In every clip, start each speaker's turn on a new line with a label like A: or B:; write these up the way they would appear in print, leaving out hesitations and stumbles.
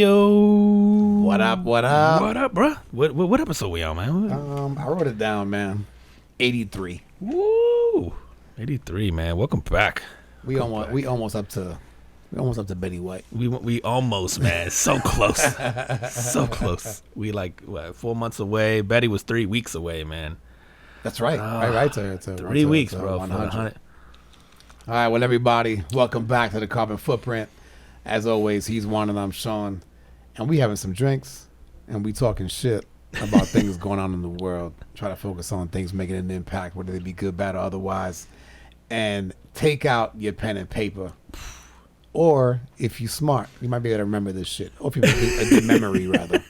A: Yo,
B: What up? What up?
A: what up, bruh? What episode we on, man?
B: I wrote it down, man. 83.
A: Woo, 83, man. Welcome back.
B: We almost up to Betty White.
A: We almost, man. So close, so close. We like 4 months away. Betty was 3 weeks away, man.
B: That's right. Right. To
A: 3 weeks, bro.
B: 100.
A: 100.
B: All right, well, everybody, welcome back to the Carbon Footprint. As always, he's Juan and I'm Sean, and we having some drinks, and we talking shit about things going on in the world. Try to focus on things making an impact, whether they be good, bad, or otherwise. And take out your pen and paper. Or, if you smart, you might be able to remember this shit. Or if you have a good memory, rather.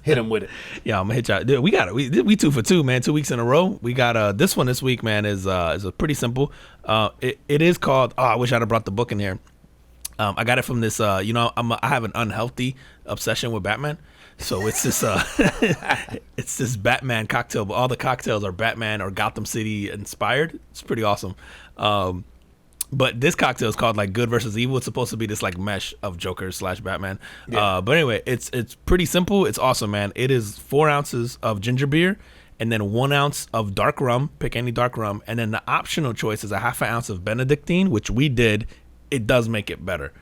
B: Hit him with it.
A: Yeah, I'm gonna hit y'all. Dude, we got it. We 2 for 2, man. 2 weeks in a row. We got this one this week, man. Is a pretty simple. It is called. Oh, I wish I'd have brought the book in here. I got it from this. I have an unhealthy obsession with Batman. So it's this. It's this Batman cocktail. But all the cocktails are Batman or Gotham City inspired. It's pretty awesome. But this cocktail is called like Good versus Evil. It's supposed to be this like mesh of Joker / Batman. Yeah. But anyway, it's pretty simple. It's awesome, man. It is 4 ounces of ginger beer and then 1 ounce of dark rum. Pick any dark rum. And then the optional choice is a half an ounce of Benedictine, which we did. It does make it better.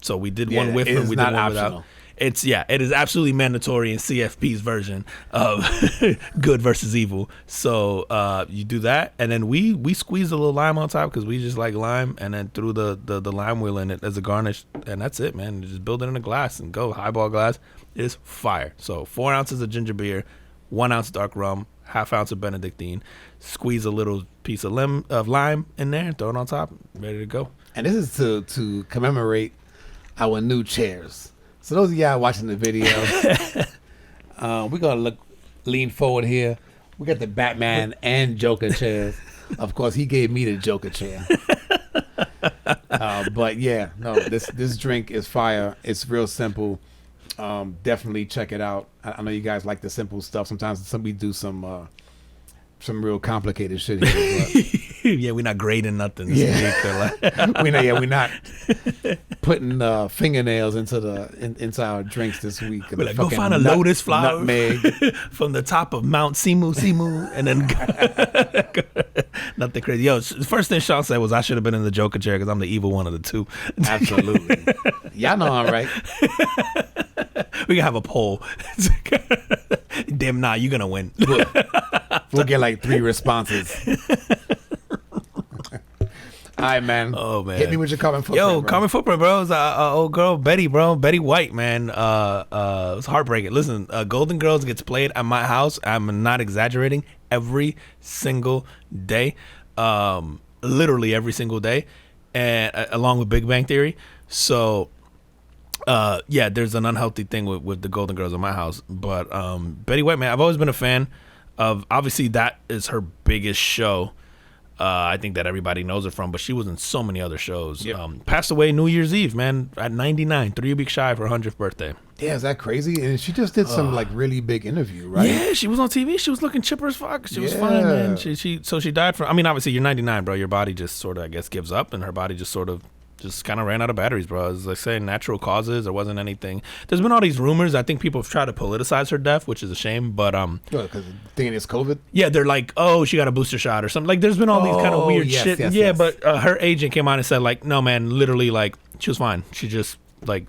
A: So we did one with and we did one optional. Without. It is absolutely mandatory in CFP's version of Good versus Evil. So you do that, and then we squeeze a little lime on top because we just like lime, and then threw the lime wheel in it as a garnish, and that's it, man. Just build it in a glass and go. Highball glass is fire. So 4 ounces of ginger beer, 1 ounce dark rum, half ounce of Benedictine, squeeze a little piece of lime in there, throw it on top, ready to go.
B: And this is to commemorate our new chairs. So those of y'all watching the video, we're gonna lean forward here. We got the Batman and Joker chairs. Of course, he gave me the Joker chair. But yeah, no, this drink is fire. It's real simple. Definitely check it out. I know you guys like the simple stuff. Sometimes we do some real complicated shit here. But
A: yeah, we're not grading nothing.
B: Yeah. We're not putting fingernails into our drinks this week.
A: We're like, go find a lotus flower from the top of Mount Simu, and then nothing crazy. Yo, the first thing Sean said was I should have been in the Joker chair because I'm the evil one of the two.
B: Absolutely. Y'all know I'm right.
A: We can have a poll. Damn, you're gonna win.
B: We'll get like 3 responses. All right, man.
A: Oh, man.
B: Hit me with your Carbon Footprint.
A: Yo, Carbon Footprint, bro. It's old girl, Betty, bro. Betty White, man. It was heartbreaking. Listen, Golden Girls gets played at my house. I'm not exaggerating. Every single day. Literally every single day. And along with Big Bang Theory. So, there's an unhealthy thing with the Golden Girls in my house. But Betty White, man, I've always been a fan of, obviously, that is her biggest show. I think that everybody knows her from, but she was in so many other shows. Yep. Passed away New Year's Eve, man, at 99, 3 weeks shy of her 100th birthday.
B: Yeah, is that crazy? And she just did some like really big interview, right?
A: Yeah, she was on TV. She was looking chipper as fuck. She was fine, man. She died from. I mean, obviously you're 99, bro. Your body just sort of, I guess, gives up, and her body just sort of kind of ran out of batteries, bro. As I say, natural causes. There wasn't anything. There's been all these rumors. I think people have tried to politicize her death, which is a shame. But
B: because thinking it's COVID.
A: Yeah, they're like, oh, she got a booster shot or something. Like, there's been all these kind of weird shit. Yes. But her agent came on and said, like, no, man, literally, like, she was fine. She just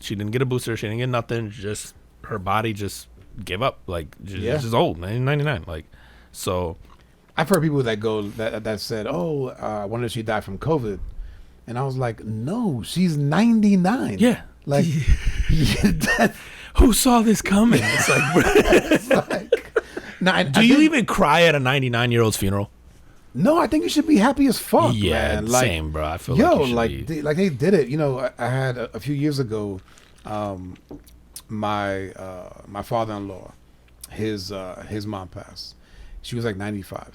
A: she didn't get a booster. She didn't get nothing. Just her body just gave up. Like, just old, man, 99. Like, so.
B: I've heard people that said, oh, I wonder if she died from COVID. And I was like, no, she's 99.
A: Yeah.
B: Like,
A: who saw this coming? It's like, bro.
B: It's like
A: do you even cry at a 99-year-old's funeral?
B: No, I think you should be happy as fuck.
A: Yeah,
B: man. Like,
A: same, bro. I feel
B: they did it. You know, I had a few years ago, my father-in-law, his mom passed. She was like 95,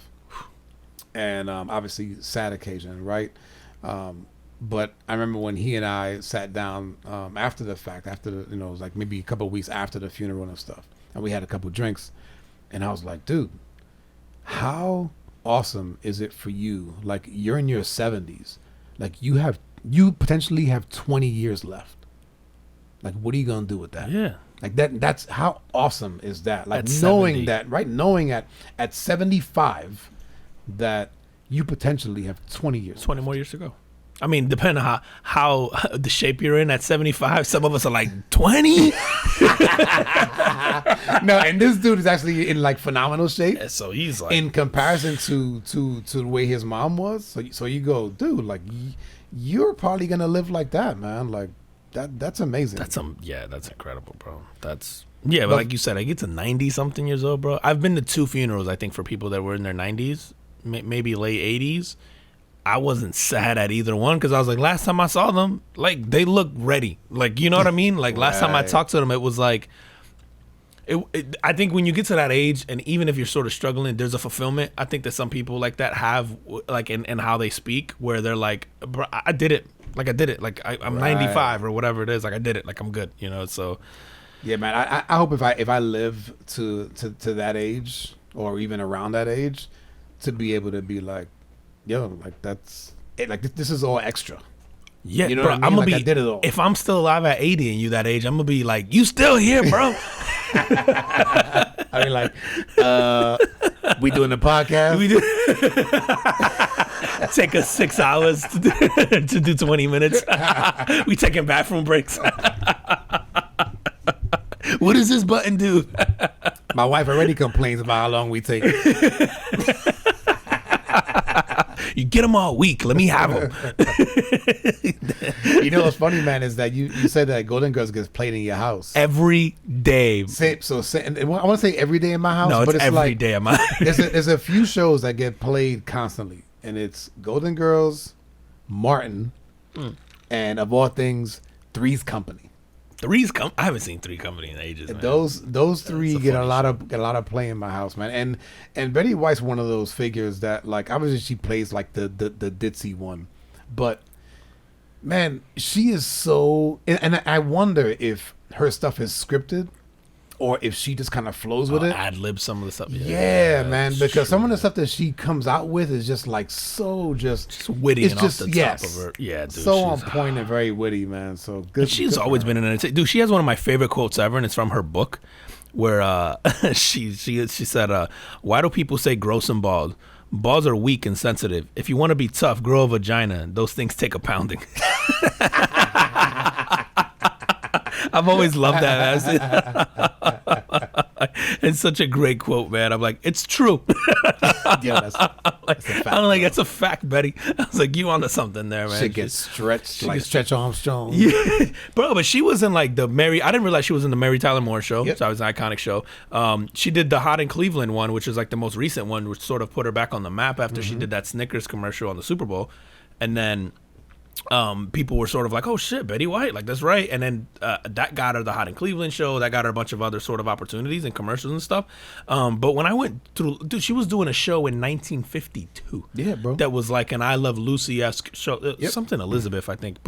B: and obviously sad occasion, right? But I remember when he and I sat down after the fact, it was like maybe a couple of weeks after the funeral and stuff, and we had a couple of drinks, and I was like, dude, how awesome is it for you? Like, you're in your 70s, like you potentially have 20 years left. Like, what are you gonna do with that?
A: Yeah.
B: Like that's how awesome is that? Like
A: At
B: knowing
A: 70.
B: that, right? Knowing at 75 that you potentially have 20 years.
A: 20 more years to go. I mean, depending on how the shape you're in at 75, some of us are like 20.
B: No, and this dude is actually in like phenomenal shape.
A: Yeah, so he's like,
B: In comparison to the way his mom was. So you go, dude, like you're probably gonna live like that, man. Like that's amazing.
A: that's incredible, bro. But like you said, I get to 90 something years old, bro. I've been to 2 funerals, I think, for people that were in their 90s, maybe late 80s. I wasn't sad at either one because I was like, last time I saw them, like they look ready. Like, you know what I mean? Like last time I talked to them, it was like, I think when you get to that age, and even if you're sort of struggling, there's a fulfillment. I think that some people like that have, like in how they speak, where they're like, bro, I did it. Like I did it. Like I'm 95 or whatever it is. Like I did it. Like I'm good. You know. So
B: yeah, man. I hope if I live to that age or even around that age, to be able to be like, yo, like that's it. Like this is all extra.
A: yeah,
B: You know
A: bro,
B: what I mean?
A: I'm gonna
B: Like,
A: be.
B: I did it all.
A: If I'm still alive at 80 and you that age, I'm gonna be like, you still here, bro?
B: I mean, like, we doing the podcast.
A: We do. Take us 6 hours to do 20 minutes. We taking bathroom breaks. What does this button do?
B: My wife already complains about how long we take.
A: You get them all week. Let me have them.
B: You know what's funny, man, is that you said that Golden Girls gets played in your house.
A: Every day.
B: And I want to say every day in my house,
A: No,
B: but
A: it's
B: it's
A: every
B: like
A: day of my.
B: there's a few shows that get played constantly, and it's Golden Girls, Martin, and of all things, Three's Company.
A: I haven't seen Three Company in ages, man.
B: Those three
A: a
B: get a
A: funny
B: lot of play in my house, man. And Betty White's one of those figures that, like, obviously she plays like the ditzy one, but man, she is so. And I wonder if her stuff is scripted, or if she just kind of flows with it.
A: Ad lib some of the stuff.
B: Yeah, man,
A: it's
B: because some of
A: true.
B: the stuff that she comes out with is just like so
A: It's witty
B: it's
A: and
B: just
A: off the top of her. Yeah, dude.
B: so on point and very witty, man. So good.
A: She's
B: good
A: always
B: for
A: been
B: her.
A: an entertainer. Dude, she has one of my favorite quotes ever, and it's from her book, where she said, "Why do people say gross and bald? Balls are weak and sensitive. If you want to be tough, grow a vagina. Those things take a pounding." I've always loved that, man. It's such a great quote, man. I'm like, it's true.
B: Yeah, that's a fact,
A: I'm like, that's a fact, Betty. I was like, you onto something there, man.
B: She gets stretched like Stretch Armstrong.
A: Yeah, bro, but she was in like the Mary. I didn't realize she was in the Mary Tyler Moore show.
B: Yep.
A: So it was an iconic show. She did the Hot in Cleveland one, which is like the most recent one, which sort of put her back on the map after she did that Snickers commercial on the Super Bowl, and then people were sort of like, oh shit, Betty White, like that's right. And then that got her the Hot in Cleveland show. That got her a bunch of other sort of opportunities and commercials and stuff. But when I went through, dude, she was doing a show in 1952.
B: Yeah, bro.
A: That was like an I Love Lucy-esque show. Something Elizabeth, I think.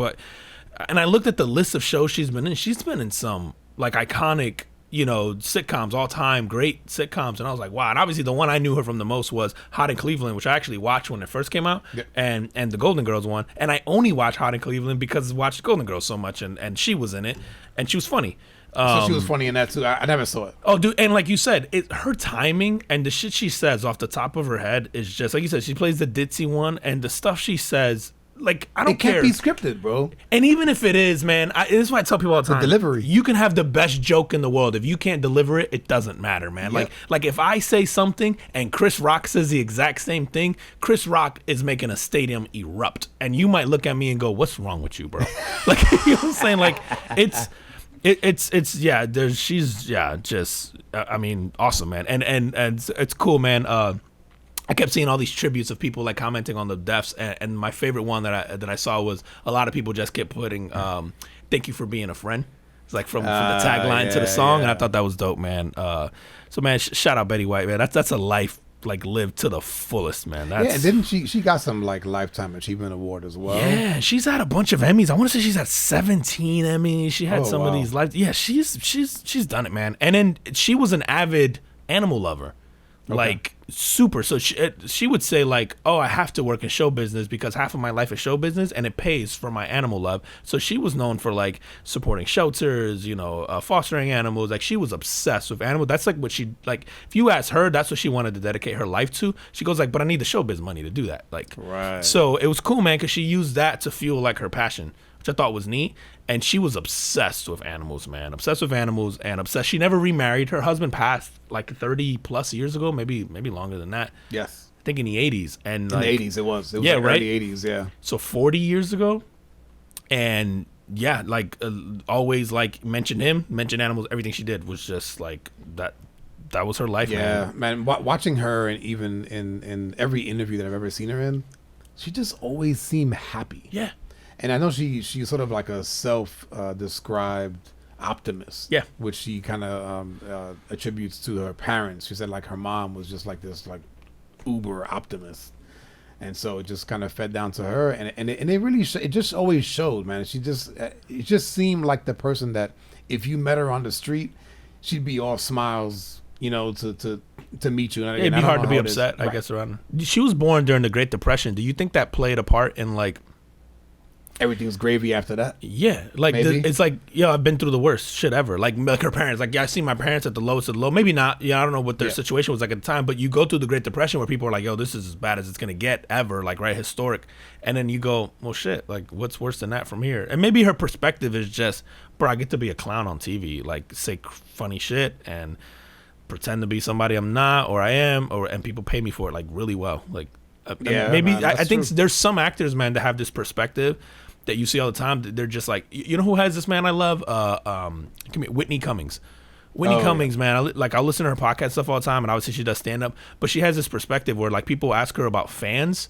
A: And I looked at the list of shows she's been in. She's been in some like iconic, sitcoms, all time great sitcoms. And I was like, wow. And obviously the one I knew her from the most was Hot in Cleveland, which I actually watched when it first came out, and the Golden Girls one. And I only watched Hot in Cleveland because I watched Golden Girls so much, and she was in it, and she was funny.
B: So she was funny in that too. I never saw it.
A: Oh, dude, and like you said, her timing and the shit she says off the top of her head is just, like you said, she plays the ditzy one, and the stuff she says, like, I don't care.
B: It can't be scripted, bro.
A: And even if it is, man, this is why I tell people all the time.
B: delivery.
A: You can have the best joke in the world. If you can't deliver it, it doesn't matter, man.
B: Yep.
A: Like if I say something and Chris Rock says the exact same thing, Chris Rock is making a stadium erupt. And you might look at me and go, what's wrong with you, bro? Like, you know what I'm saying? Like, I mean, awesome, man. And it's cool, man. I kept seeing all these tributes of people like commenting on the deaths, and my favorite one that I saw was a lot of people just kept putting "Thank you for being a friend." It's like from the tagline to the song, and I thought that was dope, man. So man, shout out Betty White, man. That's a life like lived to the fullest, man.
B: And didn't she got some like Lifetime Achievement Award as well?
A: Yeah, she's had a bunch of Emmys. I want to say she's had 17 Emmys. She had some of these she's done it, man. And then she was an avid animal lover. Okay. Like super. So she would say like, oh, I have to work in show business because half of my life is show business and it pays for my animal love. So she was known for like supporting shelters, fostering animals. Like she was obsessed with animals. That's like what she like. If you ask her, that's what she wanted to dedicate her life to. She goes like, but I need the show biz money to do that. Like,
B: right.
A: So it was cool, man, because she used that to fuel like her passion, which I thought was neat. And she was obsessed with animals, man. Obsessed with animals and obsessed. She never remarried. Her husband passed like 30 plus years ago, maybe longer than that.
B: Yes.
A: I think in the 80s. And
B: in the 80s it was. It was
A: yeah,
B: like
A: right?
B: early 80s, yeah.
A: So 40 years ago. And yeah, like always like mention animals. Everything she did was just like that. That was her life,
B: yeah, man. Watching her and even in every interview that I've ever seen her in, she just always seemed happy.
A: Yeah.
B: And I know she's sort of like a self-described optimist.
A: Yeah.
B: Which she kind of attributes to her parents. She said like her mom was just like this like uber optimist, and so it just kind of fed down to her. And it really it just always showed, man. She just it just seemed like the person that if you met her on the street, she'd be all smiles, to meet you. And
A: it'd be hard to be upset, I
B: right.
A: guess, around. She was born during the Great Depression. Do you think that played a part in like?
B: Everything's gravy after that.
A: Yeah, like it's like, I've been through the worst shit ever. Like her parents, like I see my parents at the lowest of the low. Maybe not. I don't know what their situation was like at the time, but you go through the Great Depression where people are like, yo, this is as bad as it's gonna get ever, like right, historic. And then you go, well, shit, like what's worse than that from here? And maybe her perspective is just, bro, I get to be a clown on TV, like say funny shit and pretend to be somebody I'm not or I am, and people pay me for it like really well. Like maybe man, I think there's some actors, man, that have this perspective that you see all the time. They're just like, you know who has this, man? I love Whitney Cummings. Whitney Cummings, man. I'll listen to her podcast stuff all the time, and obviously she does stand up. But she has this perspective where like people ask her about fans,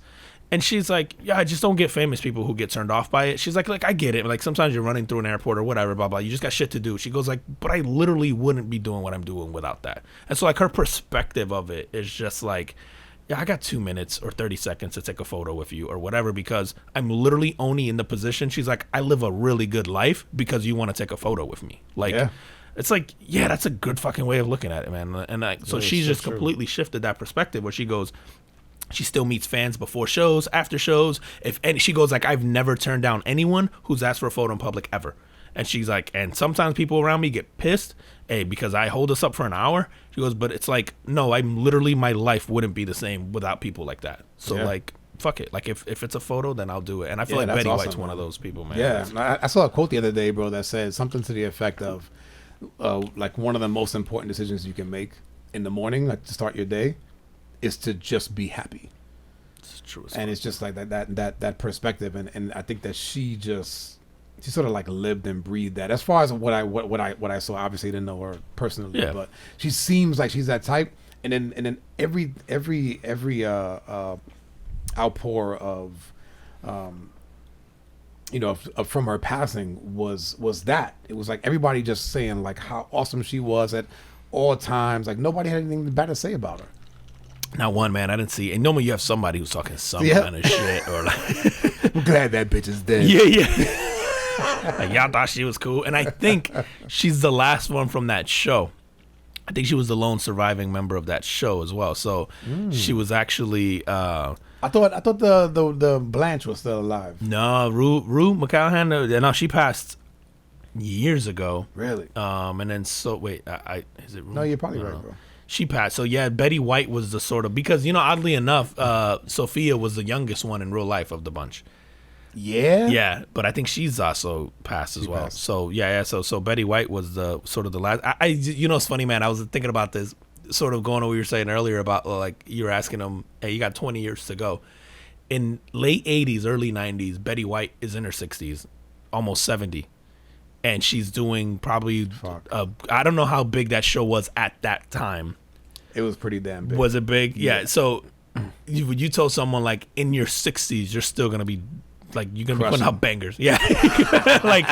A: and she's like, yeah, I just don't get famous people who get turned off by it. She's like I get it. Like sometimes you're running through an airport or whatever, blah blah. You just got shit to do. She goes like, but I literally wouldn't be doing what I'm doing without that. And so like her perspective of it is just like, yeah, I got 2 minutes or 30 seconds to take a photo with you or whatever because I'm literally only in the position. She's like, I live a really good life because you want to take a photo with me. Like, It's like, yeah, that's a good fucking way of looking at it, man. And so she's just completely shifted that perspective where she goes, she still meets fans before shows, after shows. And she goes like, I've never turned down anyone who's asked for a photo in public ever. And she's like, and sometimes people around me get pissed, because I hold us up for an hour. She goes, but it's like, no, my life wouldn't be the same without people like that. So like, fuck it. Like if it's a photo, then I'll do it. And I feel like Betty White's one of those people, man.
B: Yeah, I saw a quote the other day, bro, that said something to the effect of, like one of the most important decisions you can make in the morning, like to start your day, is to just be happy.
A: It's true.
B: And it's just like that perspective, and I think that she sort of like lived and breathed that. As far as what I saw, obviously I didn't know her personally, but she seems like she's that type. And then every outpour of from her passing was that. It was like everybody just saying like how awesome she was at all times. Like nobody had anything bad to say about her.
A: Not one, man. I didn't see. And normally you have somebody who's talking some kind of shit or like.
B: I'm glad that bitch is dead.
A: Yeah. Like, y'all thought she was cool, and I think she's the last one from that show. I think she was the lone surviving member of that show as well. So she was actually. I
B: thought the Blanche was still alive.
A: No, Rue McCallaghan. No, she passed years ago.
B: Really?
A: And then is it Rue?
B: No, you're probably right, bro.
A: She passed. So yeah, Betty White was the sort of, because oddly enough, Sophia was the youngest one in real life of the bunch. Yeah, but I think she's also passed as well. So so Betty White was the sort of the last. It's funny, man. I was thinking about this, sort of going on what you were saying earlier about like you were asking them, hey, you got 20 years to go. In late 80s, early 90s, Betty White is in her 60s, almost 70, and she's doing probably. I don't know how big that show was at that time.
B: It was pretty damn big.
A: Was it big? Yeah. So you told someone like in your 60s, you're still gonna be. Like you're gonna be putting out bangers, like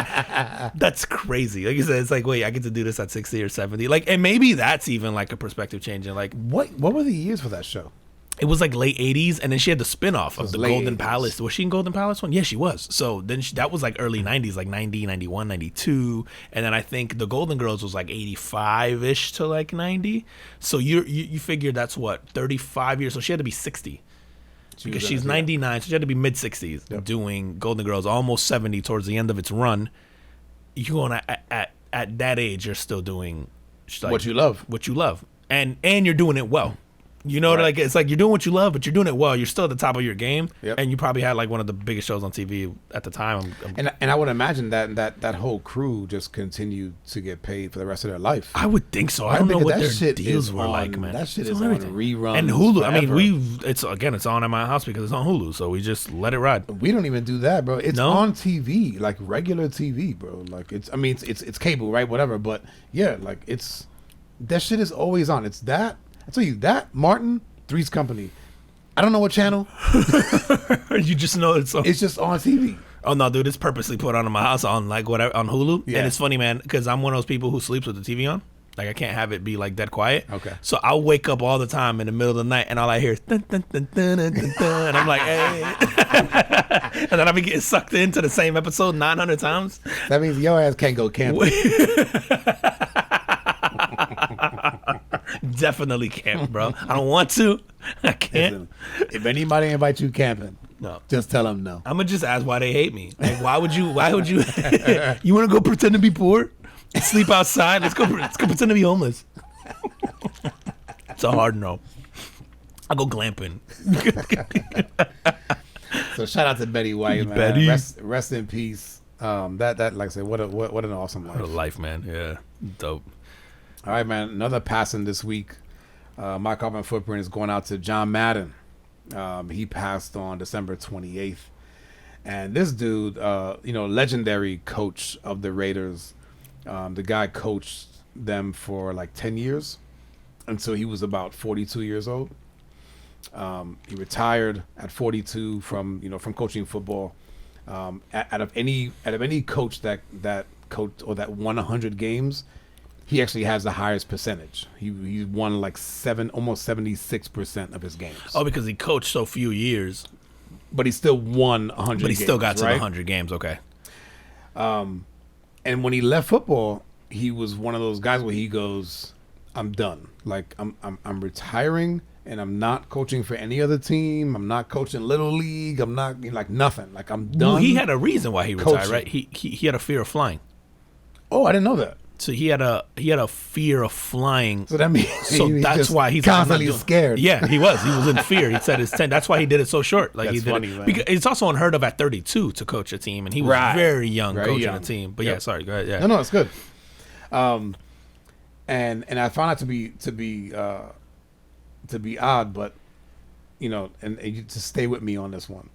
A: that's crazy. Like you said, it's like wait, I get to do this at 60 or 70, like, and maybe that's even like a perspective changing. Like
B: what were the years for that show?
A: It was like late 80s, and then she had the spinoff of the
B: late
A: Golden
B: 80s.
A: Palace. Was she in Golden Palace one? Yeah, she was. So then that was like early 90s, like 90, 91, 92. And then I think the Golden Girls was like 85-ish to like 90. So you figure that's what, 35 years. So she had to be 60. Because she's 99, so she had to be mid-60s doing Golden Girls, almost 70 towards the end of its run. You going at that age, you're still doing like,
B: what you love.
A: what you love, and you're doing it well. You know, like it's like you're doing what you love, but you're doing it well. You're still at the top of your game, and you probably had like one of the biggest shows on TV at the time.
B: And I would imagine that whole crew just continued to get paid for the rest of their life.
A: I would think so. I don't know
B: Because
A: what
B: that
A: their
B: shit
A: deals
B: is
A: were
B: on-
A: like, man.
B: That shit
A: It's
B: is
A: on
B: on
A: everything.
B: reruns.
A: And Hulu. I
B: forever.
A: mean, it's on at my house because it's on Hulu, so we just let it ride.
B: We don't even do that, bro. It's
A: No?
B: on TV, like regular TV, bro. Like it's. I mean, it's cable, right? Whatever. But yeah, like it's that shit is always on. It's that. I tell you that Martin Three's Company. I don't know what channel.
A: You just know it's on.
B: It's just on TV.
A: Oh no, dude! It's purposely put on in my house on like whatever on Hulu,
B: Yeah.
A: and it's funny, man, because I'm one of those people who sleeps with the TV on. Like I can't have it be like dead quiet.
B: Okay.
A: So I'll wake up all the time in the middle of the night, and all I hear is dun, dun, dun, dun, dun, dun, dun, and I'm like, hey, and then I'll be getting sucked into the same episode 900 times.
B: That means your ass can't go camping.
A: Definitely can't, bro. I don't want to. I can't.
B: Listen, if anybody invite you camping,
A: No.
B: just tell them no.
A: I'm gonna just ask why they hate me. Like, why would you? You want to go pretend to be poor, sleep outside? Let's go pretend to be homeless. It's a hard no. I'll go glamping.
B: So shout out to Betty White, man.
A: Betty.
B: Rest in peace. That like I said, what an awesome life.
A: What a life, man. Yeah, dope.
B: All right, man. Another passing this week. My carbon footprint is going out to John Madden. He passed on December 28th. And this dude, legendary coach of the Raiders. The guy coached them for like 10 years until he was about 42 years old. He retired at 42 from coaching football. Out of any coach that coached or that won 100 games, he actually has the highest percentage. He won like almost 76% of his games.
A: Oh, because he coached so few years,
B: But he still won 100
A: but he
B: games,
A: still got to the
B: right?
A: 100 games. Okay.
B: And when he left football, he was one of those guys where he goes, I'm done. Like I'm retiring and I'm not coaching for any other team. I'm not coaching Little League. I'm not like nothing. Like I'm done.
A: Well, he had a reason why he retired,
B: coaching.
A: right? He had a fear of flying.
B: Oh, I didn't know that.
A: So he had a fear of flying.
B: So that means
A: So
B: he's
A: that's
B: just
A: why he's like, I'm not
B: constantly
A: doing-
B: scared.
A: Yeah, he was. He was in fear. He said his 10. That's why he did it so short. Like
B: That's
A: he did
B: funny,
A: it.
B: man.
A: Because it's also unheard of at 32 to coach a team, and he was
B: Right.
A: very young
B: Very
A: coaching
B: young.
A: a team. But
B: Yep.
A: yeah, sorry. Go ahead. Yeah.
B: No, it's good. And I found it to be odd, but and you just stay with me on this one.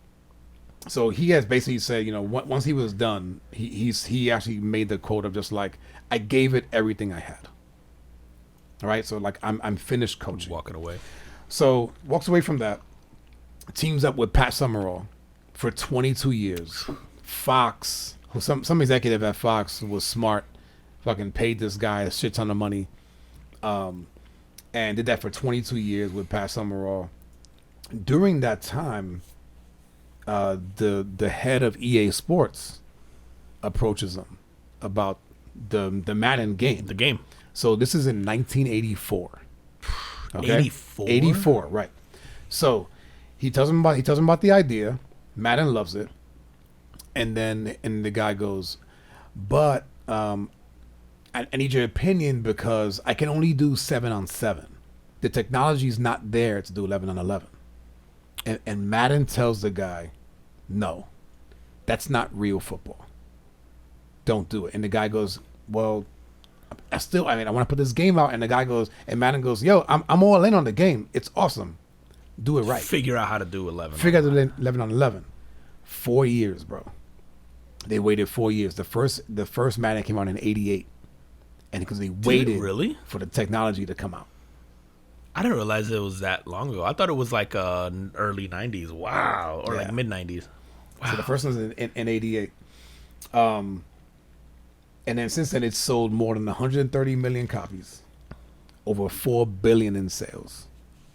B: So he has basically said, once he was done, he actually made the quote of just like, I gave it everything I had. All right, so like I'm finished coaching.
A: Walking away.
B: So walks away from that, teams up with Pat Summerall for 22 years. Fox, who some executive at Fox was smart, fucking paid this guy a shit ton of money, and did that for 22 years with Pat Summerall. During that time, the head of EA Sports approaches him about the Madden game.
A: The game.
B: So this is in 1984. Okay?
A: 84?
B: 84, right. So he tells him about the idea. Madden loves it. And the guy goes, but I need your opinion because I can only do 7-on-7. The technology's not there to do 11-on-11. And Madden tells the guy, no, that's not real football. Don't do it. And the guy goes, well, I want to put this game out. And the guy goes, and Madden goes, yo, I'm all in on the game. It's awesome. Do it right.
A: Figure out how to do 11.
B: Figure out the 11-on-11. 4 years, bro. They waited 4 years. The first Madden came out in 88. And because they waited
A: really?
B: for the technology to come out.
A: I didn't realize it was that long ago. I thought it was like early 90s. Wow. Or like mid 90s. Wow.
B: So the first one's in 88. And then since then, it's sold more than 130 million copies. Over 4 billion in sales.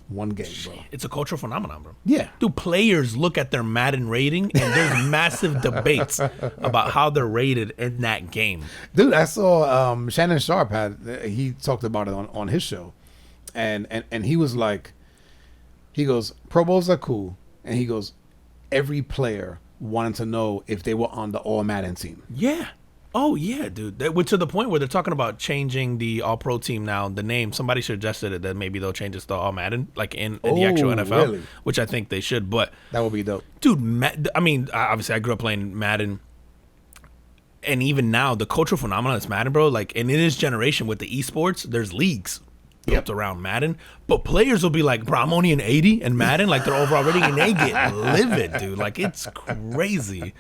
B: One game, bro.
A: It's a cultural phenomenon, bro.
B: Yeah.
A: Dude, players look at their Madden rating, and there's massive debates about how they're rated in that game.
B: Dude, I saw Shannon Sharp he talked about it on his show. And he was like, he goes, Pro Bowls are cool. And he goes, every player wanted to know if they were on the All Madden team.
A: Yeah. Oh, yeah, dude. To the point where they're talking about changing the All-Pro team now, the name. Somebody suggested it that maybe they'll change it to All Madden, like in the actual NFL,
B: really?
A: Which I think they should. But
B: that would be dope.
A: Dude, I mean, obviously I grew up playing Madden. And even now, the cultural phenomenon is Madden, bro. Like, and in this generation with the esports, there's leagues built around Madden. But players will be like, bro, I'm only an 80 in Madden. Like, they're overall rating, and they get livid, dude. Like, it's crazy.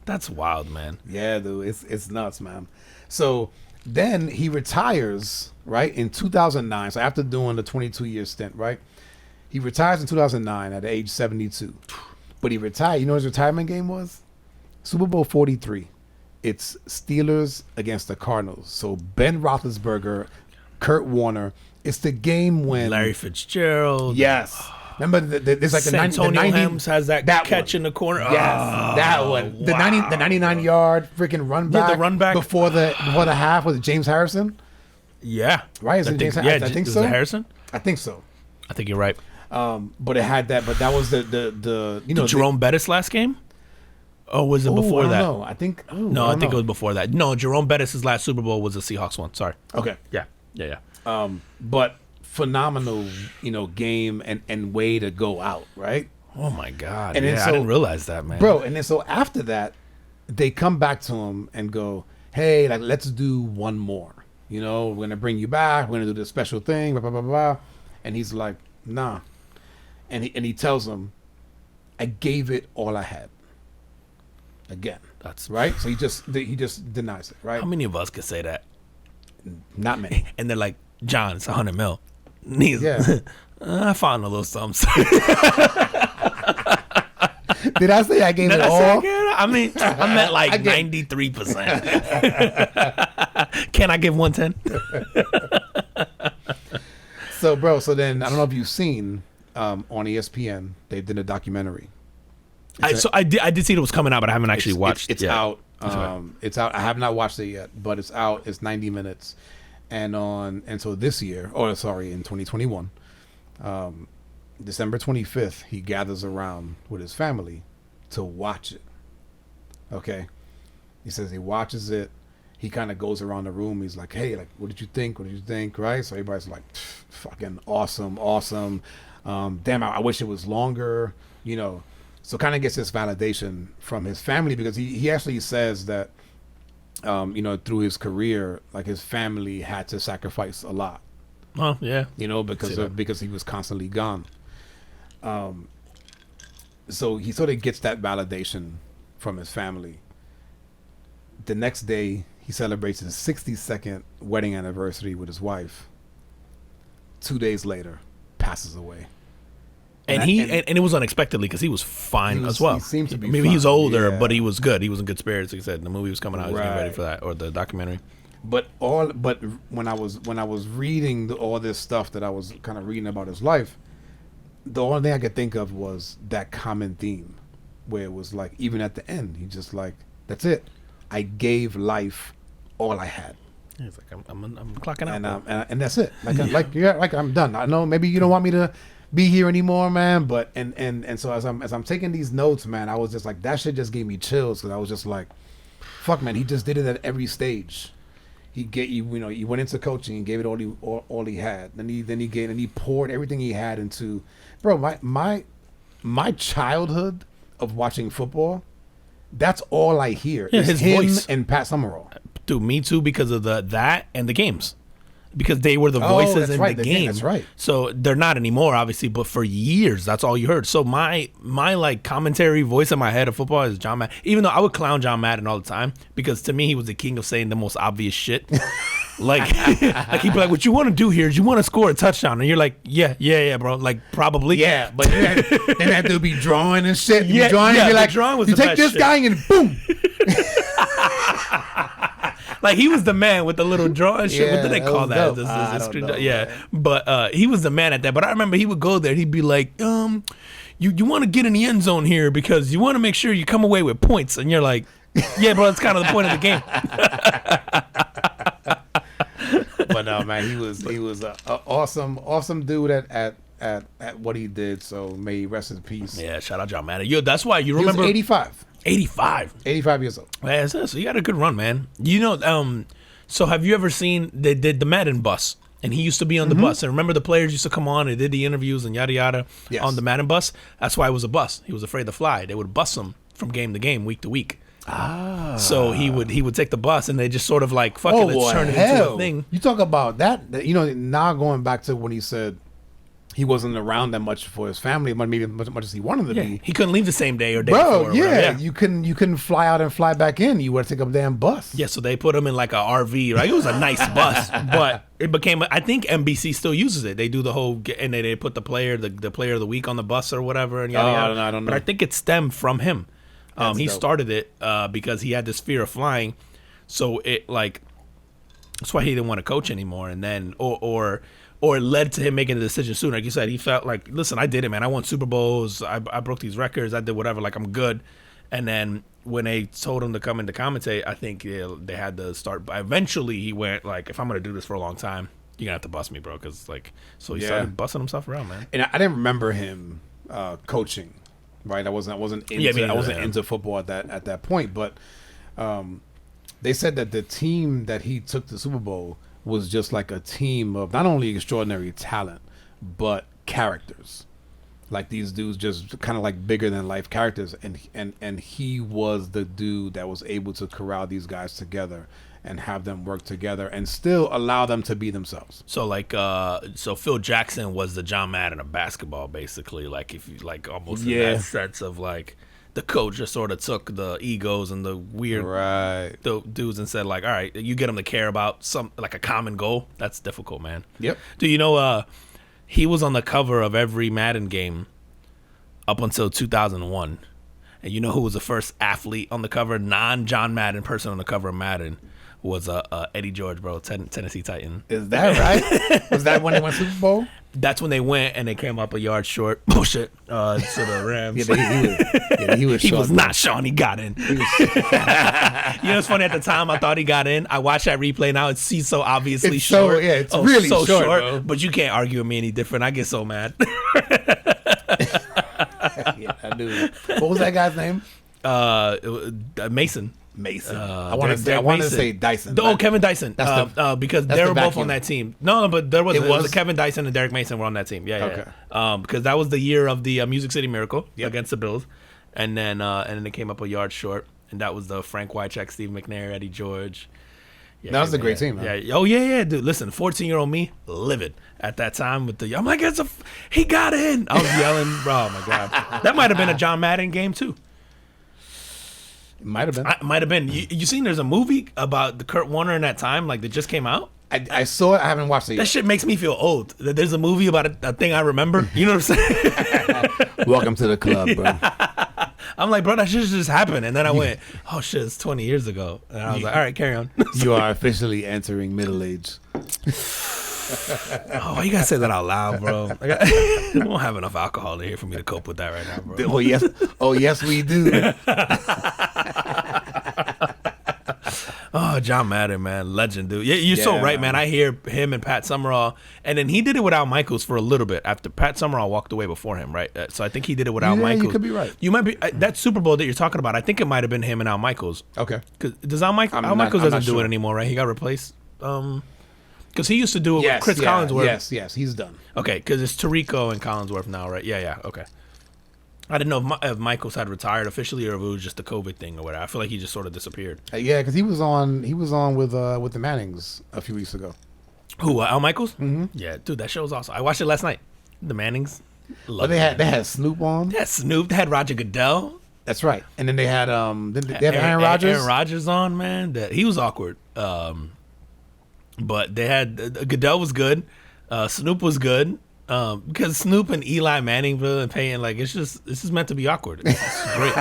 A: That's wild, man.
B: Yeah, dude, it's nuts, man. So then he retires, right, in 2009. So after doing the 22-year stint, right, he retires in 2009 at age 72. But he retired. You know what his retirement game was? Super Bowl 43. It's Steelers against the Cardinals. So Ben Roethlisberger, Kurt Warner. It's the game when
A: Larry Fitzgerald.
B: Yes. Remember, there's like the 90.
A: Antonio Helms has that catch
B: one.
A: In the corner.
B: Yes,
A: oh,
B: that one. The 99-yard freaking run back.
A: Yeah, the run back
B: before the half was James Harrison.
A: Yeah,
B: right. Is it James Harrison?
A: Yeah,
B: I think
A: is
B: so.
A: It Harrison?
B: I think so.
A: I think you're right.
B: But it had that. But that was the
A: Jerome Bettis last game. Or was it before that?
B: No, I think.
A: I think it was before that. No, Jerome Bettis' last Super Bowl was the Seahawks one. Sorry.
B: Okay.
A: Yeah.
B: But phenomenal, game and way to go out, right?
A: Oh my God!
B: And
A: I didn't realize that, man,
B: bro. And then so after that, they come back to him and go, "Hey, like let's do one more. We're gonna bring you back. We're gonna do this special thing, blah blah blah blah." And he's like, "Nah," and he tells him, "I gave it all I had." Again,
A: that's
B: right. So he just denies it, right?
A: How many of us could say that?
B: Not many.
A: And they're like, "John, it's $100 million."
B: Yeah.
A: I found a little something.
B: Did I say I gave it all?
A: I mean, I meant like 93%. Can I give 110?
B: So, bro, then I don't know if you've seen on ESPN, they did a documentary.
A: I did see it was coming out, but I haven't actually watched.
B: It's out. It's out. I have not watched it yet, but it's out. It's 90 minutes. And so this year, in 2021, December 25th, he gathers around with his family to watch it. Okay. He says he watches it. He kind of goes around the room. He's like, "Hey, like, what did you think? What did you think?" Right? So everybody's like, "Fucking awesome. Damn, I wish it was longer." So kind of gets this validation from his family because he actually says that, through his career, like his family had to sacrifice a lot.
A: Oh yeah.
B: Because he was constantly gone. So he sort of gets that validation from his family. The next day, he celebrates his 62nd wedding anniversary with his wife. 2 days later, passes away.
A: And it was unexpectedly because he was fine as well.
B: He seemed to be
A: Maybe
B: fine.
A: he's older,
B: Yeah.
A: but he was good. He was in good spirits. Like I said, the movie was coming out. He was getting ready
B: Right.
A: for that, or the documentary.
B: But when I was reading all this stuff that I was kind of reading about his life, the only thing I could think of was that common theme, where it was like even at the end, he just like, "That's it. I gave life all I had."
A: He's like, I'm clocking out,
B: and that's it. Like I'm done. I know maybe you don't want me to be here anymore, man. But and so as I'm taking these notes, man, I was just like, that shit just gave me chills because I was just like, fuck, man, he just did it at every stage. He went into coaching and gave it all he had. Then he poured everything he had into, bro. My childhood of watching football, that's all I hear.
A: Yeah,
B: is
A: his
B: him
A: voice.
B: and Pat Summerall.
A: Dude, me too, because of that and the games. Because they were the voices
B: that's
A: in
B: right,
A: the game.
B: That's right.
A: So they're not anymore, obviously, but for years, that's all you heard. So my like commentary voice in my head of football is John Madden. Even though I would clown John Madden all the time, because to me, he was the king of saying the most obvious shit. Like he'd be like, "What you want to do here is you want to score a touchdown," and you're like, "Yeah, bro." Like probably.
B: Yeah, but then that dude be drawing and shit.
A: Yeah,
B: drawing,
A: yeah,
B: you're
A: the
B: like,
A: drawing was
B: you
A: the
B: take
A: best
B: this
A: shit.
B: guy and boom.
A: Like he was the man with the little drawing shit. What
B: Yeah,
A: did they
B: that
A: call
B: was
A: that?
B: dope.
A: This
B: I
A: is
B: don't
A: screen
B: know,
A: yeah.
B: man.
A: But he was the man at that. But I remember he would go there. He'd be like, you want to get in the end zone here because you want to make sure you come away with points. And you're like, yeah, bro, that's kind of the point of the game.
B: But no, man, he was a awesome dude at what he did. So may he rest in peace.
A: Yeah, shout out John Madden. Yo, that's why you
B: He was
A: remember
B: 85.
A: 85.
B: 85 years old.
A: Yeah, so you got a good run, man. You know, so have you ever seen they did the Madden bus? And he used to be on the bus. And remember the players used to come on and did the interviews and yada yada
B: Yes.
A: on the Madden bus? That's why it was a bus. He was afraid to fly. They would bus him from game to game, week to week.
B: Ah.
A: So he would take the bus and they just sort of like, fuck it, let's turn it into a thing.
B: You talk about that. You know, now going back to when he said he wasn't around that much for his family, maybe as much as he wanted to
A: Yeah,
B: be.
A: he couldn't leave the same day or day
B: Bro,
A: before. Or whatever.
B: yeah, you couldn't fly out and fly back in. You would take a damn bus.
A: Yeah, so they put him in like a RV, right? It was a nice bus, but it became. I think NBC still uses it. They do the whole, and they put the player of the week on the bus or whatever. And yada, yada.
B: I don't know.
A: But I think it stemmed from him. He
B: dope.
A: started it because he had this fear of flying, so it like that's why he didn't want to coach anymore. And then or it led to him making the decision sooner. Like you said, he felt like, listen, I did it, man. I won Super Bowls. I broke these records. I did whatever. Like, I'm good. And then when they told him to come in to commentate, I think they had to start. But eventually, he went, like, if I'm going to do this for a long time, you're going to have to bust me, bro. Because, like, so he started busting himself around, man.
B: And I didn't remember him coaching, right? I wasn't into football at that point. But they said that the team that he took to Super Bowl was just like a team of not only extraordinary talent, but characters. Like these dudes just kind of like bigger than life characters. And he was the dude that was able to corral these guys together and have them work together and still allow them to be themselves.
A: So like, so Phil Jackson was the John Madden of basketball, basically. Like if you like almost in that sense of like the coach just sort of took the egos and the weird the dudes and said like, all right, you get them to care about some like a common goal. That's difficult, man.
B: Yep.
A: Do you know he was on the cover of every Madden game up until 2001. And you know who was the first athlete on the cover, non-John Madden person on the cover of Madden? Was Eddie George, bro, Tennessee Titan.
B: Is that right? Was that when they went Super Bowl?
A: That's when they went and they came up a yard short. Bullshit. To the Rams.
B: He was
A: He
B: short,
A: was
B: bro.
A: not Sean. He got in. You know what's funny? At the time, I thought he got in. I watched that replay now. He's so obviously
B: It's
A: short.
B: so, yeah, it's really
A: so
B: short, bro.
A: But you can't argue with me any different. I get so mad.
B: Yeah, I knew. What was that guy's name?
A: Mason.
B: I wanted to say Dyson.
A: Kevin Dyson. Because they were both
B: vacuum.
A: on that team. No, but there was
B: It was?
A: Kevin Dyson and Derek Mason were on that team. Yeah.
B: Okay.
A: Because that was the year of the Music City Miracle against the Bills, and then they came up a yard short, and that was the Frank Wycheck, Steve McNair, Eddie George. Yeah,
B: That was a great team, man.
A: Yeah. Oh yeah, dude. Listen, 14-year-old me, livid at that time with the. I'm like, he got in. I was yelling, oh my god. That might have been a John Madden game too.
B: It might have been.
A: Might have been. You seen there's a movie about the Kurt Warner in that time, like that just came out?
B: I saw it. I haven't watched it
A: That
B: yet.
A: shit makes me feel old. That there's a movie about a thing I remember. You know what I'm saying?
B: Welcome to the club, bro.
A: I'm like, bro, that shit just happened. And then I went, oh shit, it's 20 years ago. And I was like, all right, carry on.
B: You are officially entering middle age.
A: Oh, why you gotta say that out loud, bro? I don't have enough alcohol in here for me to cope with that right now, bro.
B: Oh yes, we do.
A: Oh, John Madden, man, legend, dude. Yeah, you're so right, man. I hear him and Pat Summerall, and then he did it without Michaels for a little bit after Pat Summerall walked away before him, right? So I think he did it without Michaels.
B: You could be right.
A: You might be that Super Bowl that you're talking about. I think it might have been him and Al Michaels.
B: Okay.
A: Cause does Al Michaels doesn't do it anymore, right? He got replaced. Because he used to do it with Chris Collinsworth.
B: Yes, he's done.
A: Okay, because it's Tirico and Collinsworth now, right? Yeah. Okay. I didn't know if Michaels had retired officially or if it was just a COVID thing or whatever. I feel like he just sort of disappeared.
B: Yeah, because he was on with the Mannings a few weeks ago.
A: Who? Al Michaels?
B: Mm-hmm.
A: Yeah, dude, that show was awesome. I watched it last night. The Mannings.
B: But they had Snoop on.
A: They had Snoop. They had Roger Goodell.
B: That's right. And then they had they have Aaron Rodgers.
A: Aaron Rodgers on, man. He was awkward. But they had Goodell was good. Snoop was good. Because Snoop and Eli Manning, bro, and Peyton, like it's just meant to be awkward. It's great.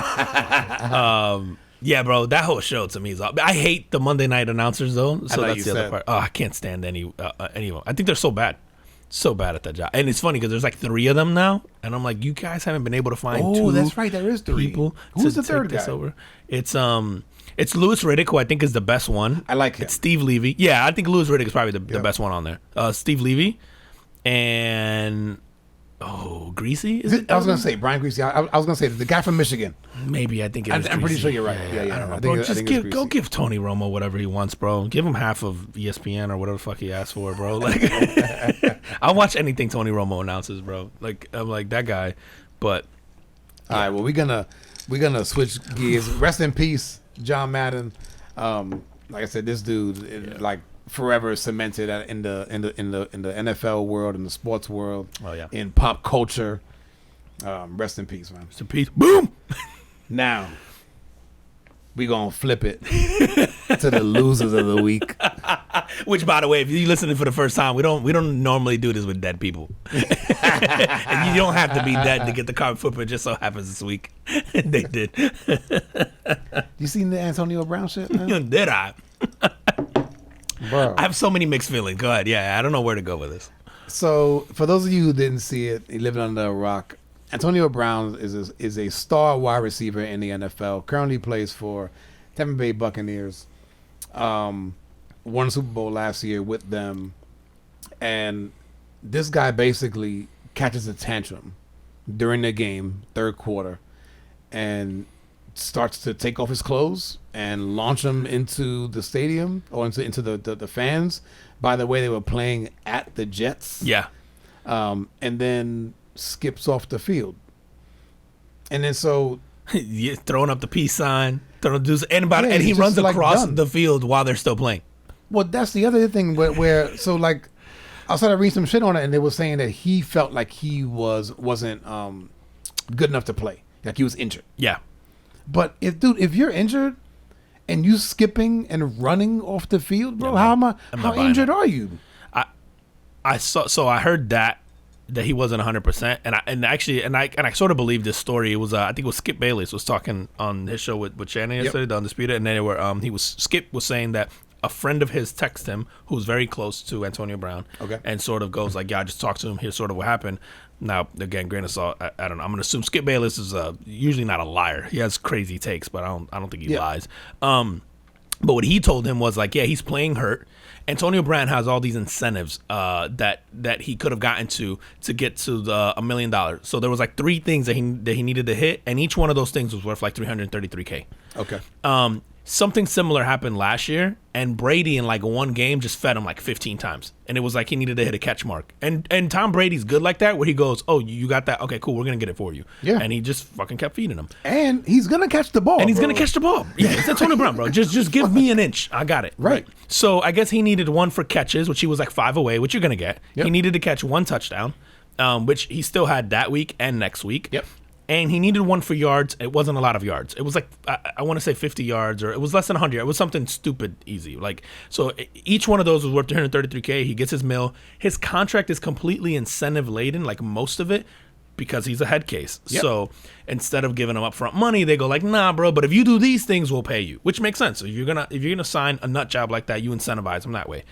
A: Yeah, bro, that whole show to me is. I hate the Monday night announcers though, so
B: like
A: that's
B: you
A: the other
B: said.
A: part. Oh, I can't stand any of them. I think they're so bad at that job. And it's funny because there's like 3 of them now, and I'm like, you guys haven't been able to find 2.
B: That's right. There is 3
A: people.
B: Who's
A: to
B: the third
A: take this
B: guy?
A: over. It's Louis Riddick, who I think is the best one.
B: I like him.
A: It's Steve Levy. Yeah, I think Louis Riddick is probably the best one on there. Steve Levy and Greasy. Is it?
B: I was gonna say Brian Greasy. I was gonna say the guy from Michigan.
A: Maybe I think
B: I'm pretty sure you're right. Yeah.
A: I don't know,
B: I
A: bro.
B: think
A: Just
B: it's
A: go
B: Greasy.
A: give Tony Romo whatever he wants, bro. Give him half of ESPN or whatever the fuck he asked for, bro. Like, I'll watch anything Tony Romo announces, bro. Like, I'm like that guy. But
B: all right, well, we're gonna switch gears. Rest in peace, John Madden. Like I said, this dude like forever cemented in the NFL world, in the sports world, in pop culture. Rest in peace, man.
A: Rest in peace. Boom.
B: Now we gonna flip it to the losers of the week.
A: Which, by the way, if you listening for the first time, we don't normally do this with dead people. And you don't have to be dead to get the carbon footprint. Just so happens this week they did.
B: You seen the Antonio Brown shit, man?
A: Did I?
B: Bro,
A: I have so many mixed feelings. Go ahead. Yeah, I don't know where to go with this.
B: So for those of you who didn't see it, he living under a rock. Antonio Brown is a star wide receiver in the NFL. Currently plays for Tampa Bay Buccaneers. Won the Super Bowl last year with them, and this guy basically catches a tantrum during the game, third quarter, and starts to take off his clothes and launch them into the stadium or into the fans. By the way, they were playing at the Jets.
A: Yeah.
B: And then skips off the field. And then so
A: Yeah, throwing up the peace sign, and
B: Yeah,
A: he
B: he's
A: runs
B: just, like,
A: across
B: done.
A: the field while they're still playing.
B: well, that's the other thing where so like I started reading some shit on it, and they were saying that he felt like he wasn't good enough to play, like he was injured.
A: Yeah.
B: But if you're injured and you skipping and running off the field, bro,
A: Yeah,
B: how
A: not buying
B: injured
A: it.
B: are you?
A: I heard that he wasn't 100%, and I sort of believe this story. It was I think it was Skip Bayless was talking on his show with Shannon yesterday, The Undisputed, and then Skip was saying that a friend of his texted him who's very close to Antonio Brown, and sort of goes like, yeah, I just talked to him. Here's sort of what happened. Now, again, grain of salt. I don't know. I'm gonna assume Skip Bayless is usually not a liar. He has crazy takes, but I don't think he lies. But what he told him was like, yeah, he's playing hurt. Antonio Brown has all these incentives that he could have gotten to get to the $1 million. So there was like 3 things that he needed to hit, and each one of those things was worth like $333K.
B: Okay.
A: Something similar happened last year, and Brady in like one game just fed him like 15 times, and it was like he needed to hit a catch mark. And Tom Brady's good like that, where he goes, "Oh, you got that? Okay, cool. We're gonna get it for you."
B: Yeah.
A: And he just fucking kept feeding him.
B: And he's gonna catch the ball.
A: And he's
B: bro.
A: gonna catch the ball. Yeah, it's Antonio Brown, bro. Just give me an inch. I got it.
B: Right.
A: So I guess he needed 1 for catches, which he was like 5 away, which you're gonna get.
B: Yep.
A: He needed to catch 1 touchdown, which he still had that week and next week.
B: Yep.
A: And he needed 1 for yards. It wasn't a lot of yards. It was like I want to say 50 yards, or it was less than 100. It was something stupid easy. Like, so each one of those was worth $333K. He gets his mill. His contract is completely incentive laden, like most of it, because he's a head case.
B: Yep.
A: So instead of giving him upfront money, they go like, nah, bro. But if you do these things, we'll pay you, which makes sense. So if you're gonna sign a nut job like that, you incentivize him that way.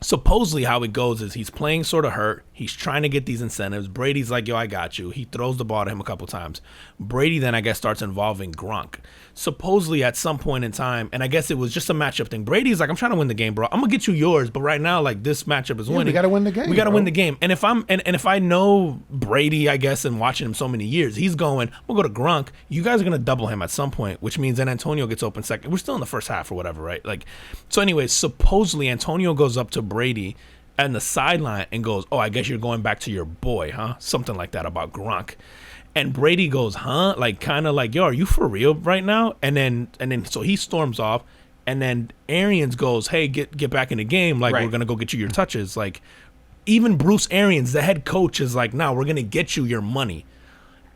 A: Supposedly how it goes is he's playing sort of hurt. He's trying to get these incentives. Brady's like, yo, I got you. He throws the ball to him a couple times. Brady then, I guess, starts involving Gronk. Supposedly at some point in time, and I guess it was just a matchup thing. Brady's like, I'm trying to win the game, bro. I'm going to get you yours, but right now, like, this matchup is winning.
B: We got to win the game.
A: We got to
B: bro.
A: win the game. And if if I know Brady, I guess, and watching him so many years, he's going, I'm going to go to Gronk. You guys are going to double him at some point, which means then Antonio gets open second. We're still in the first half or whatever, right? Like, so anyways, supposedly Antonio goes up to Brady and the sideline and goes, oh, I guess you're going back to your boy, huh? Something like that about Gronk. And Brady goes, huh? Like, kind of like, yo, are you for real right now? And then so he storms off, and then Arians goes, hey, get back in the game. Like,
B: Right.
A: we're going to go get you your touches. Like, even Bruce Arians, the head coach, is like, nah, we're going to get you your money.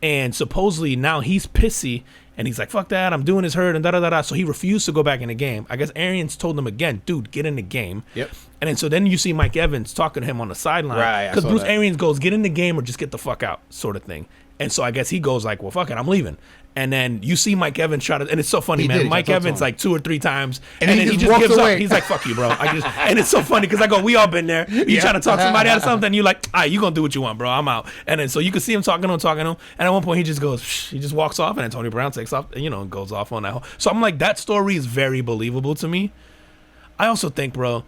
A: And supposedly now he's pissy, And he's like, fuck that, I'm doing his hurt and da-da-da-da. So he refused to go back in the game. I guess Arians told him again, dude, get in the game.
B: Yep.
A: And then you see Mike Evans talking to him on the sideline.
B: Right,
A: Because Bruce Arians goes, get in the game or just get the fuck out, sort of thing. And so I guess he goes like, well, fuck it, I'm leaving. And then you see Mike Evans try to, and it's so funny, man. Mike Evans like 2 or 3 times, and then he just gives
B: away.
A: up. He's like, "Fuck you, bro." And it's so funny because I go, "We all been there." You trying to talk somebody out of something, you like, "All right, you gonna do what you want, bro. I'm out." And then so you can see him talking to him, and at one point he just goes, he just walks off, and Antonio Brown takes off, and goes off on that whole. So I'm like, that story is very believable to me. I also think, bro.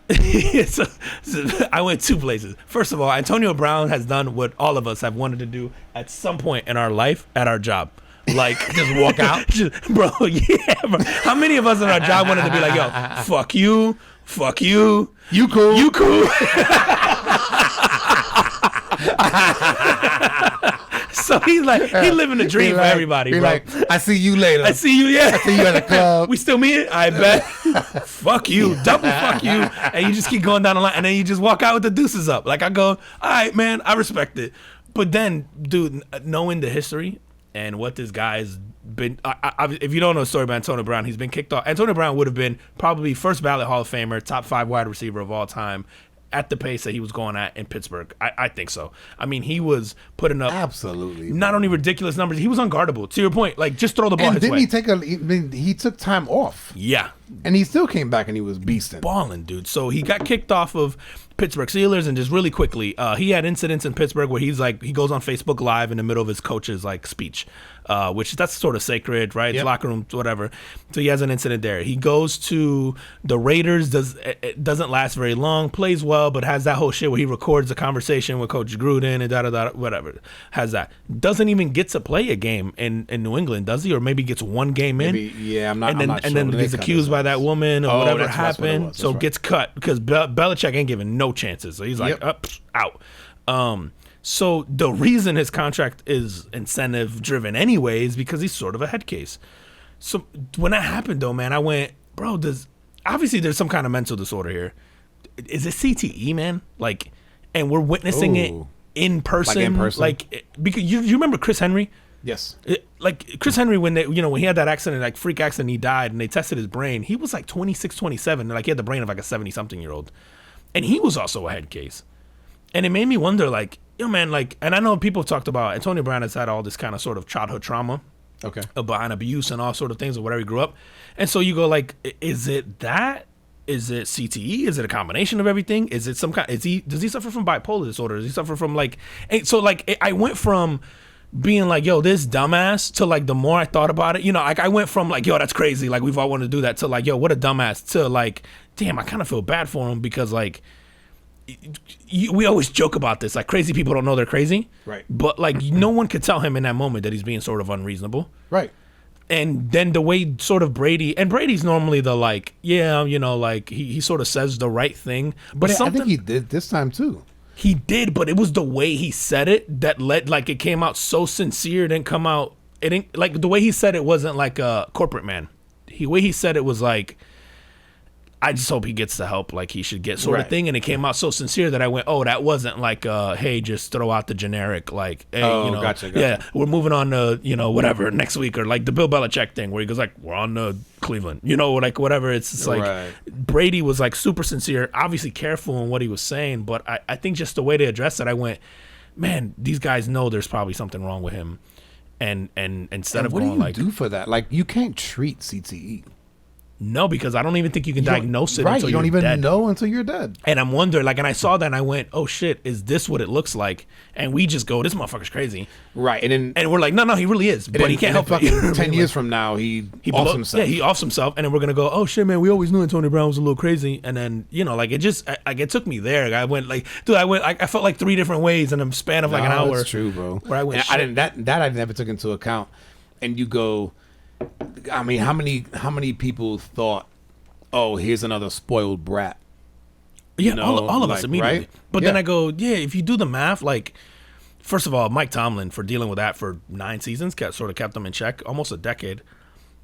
A: I went 2 places. First of all, Antonio Brown has done what all of us have wanted to do at some point in our life at our job. Like,
B: just walk out?
A: Bro, yeah, bro. How many of us in our job wanted to be like, yo, fuck you,
B: you cool.
A: So he's like, he living the dream for everybody, bro.
B: Like, I see you later.
A: I see you, yeah.
B: I see you at the club.
A: We still meet? I bet. Fuck you. Double fuck you. And you just keep going down the line. And then you just walk out with the deuces up. Like, I go, all right, man, I respect it. But then, dude, knowing the history and what this guy's been, if you don't know the story about Antonio Brown, he's been kicked off. Antonio Brown would have been probably first ballot Hall of Famer, top 5 wide receiver of all time. At the pace that he was going at in Pittsburgh. I think so. I mean, he was putting up
B: absolutely
A: not only ridiculous numbers, he was unguardable. To your point, like, just throw the ball his way.
B: He took time off.
A: Yeah.
B: And he still came back and he was beasting.
A: Balling, dude. So he got kicked off of Pittsburgh Steelers, and just really quickly, he had incidents in Pittsburgh where he's like, he goes on Facebook Live in the middle of his coach's like speech, which that's sort of sacred, right? It's locker room, whatever. So he has an incident there. He goes to the Raiders, it doesn't last very long, plays well, but has that whole shit where he records a conversation with Coach Gruden and da-da-da, whatever. Has that. Doesn't even get to play a game in New England, does he? Or maybe gets 1 game in.
B: I'm not sure.
A: And then gets accused by that woman or whatever happened. So
B: right.
A: Gets cut because Belichick ain't giving no chances. So he's like, out. So the reason his contract is incentive driven anyway is because he's sort of a head case. So when that happened though, man, I went, bro, obviously there's some kind of mental disorder here. Is it CTE, man? Like, and we're witnessing it in person. Like because you remember Chris Henry?
B: Yes.
A: Like Chris Henry, when when he had that accident, like freak accident, he died, and they tested his brain. He was like 26, 27. Like he had the brain of like a 70-something-year-old. And he was also a head case. And it made me wonder, like, man, like, and I know people have talked about Antonio Brown has had all this kind of sort of childhood trauma.
B: Okay.
A: Behind abuse and all sort of things or whatever he grew up. And so you go like, is it that? Is it CTE? Is it a combination of everything? Is it some kind, does he suffer from bipolar disorder? Does he suffer from like, and so like, I went from being like, yo, this dumbass to like, the more I thought about it, like I went from like, yo, that's crazy. Like we've all wanted to do that to like, yo, what a dumbass to like, damn, I kind of feel bad for him because like, we always joke about this. Like crazy people don't know they're crazy.
B: Right.
A: But like no one could tell him in that moment that he's being sort of unreasonable.
B: Right.
A: And then the way sort of Brady's normally the like, like he sort of says the right thing. But
B: I think he did this time too.
A: He did, but it was the way he said it that led, like it came out so sincere. It didn't come out, it didn't, like the way he said it wasn't like a corporate man. The way he said it was like, I just hope he gets the help like he should get sort of thing. And it came out so sincere that I went, oh, that wasn't like, hey, just throw out the generic, like, hey,
B: gotcha.
A: Yeah, we're moving on to, whatever next week, or like the Bill Belichick thing where he goes like, we're on to Cleveland, like whatever. It's just like Brady was like super sincere, obviously careful in what he was saying. But I think just the way they addressed it, I went, man, these guys know there's probably something wrong with him. And instead of going like,
B: what do you do for that? Like you can't treat CTE.
A: No, because I don't even think you can diagnose it until
B: you don't
A: you're
B: even
A: dead.
B: know until you're dead.
A: And I'm wondering, like, and I saw that and I went, oh shit, is this what it looks like? And we just go, this motherfucker's crazy.
B: Right. And
A: we're like, no, he really is. But he can't help it.
B: 10 years from now, he offs himself.
A: Yeah, he offs himself. And then we're going to go, oh shit, man, we always knew Antonio Brown was a little crazy. And then, like, it just, like, it took me there. I went, like, dude, I felt like 3 different ways in a span of like an hour.
B: That's true, bro.
A: Where I went,
B: that I never took into account. And you go, I mean, how many people thought, oh, here's another spoiled brat.
A: Yeah, all of us immediately. Right? But then I go, if you do the math, like, first of all, Mike Tomlin, for dealing with that for 9 seasons, sort of kept them in check, almost a decade,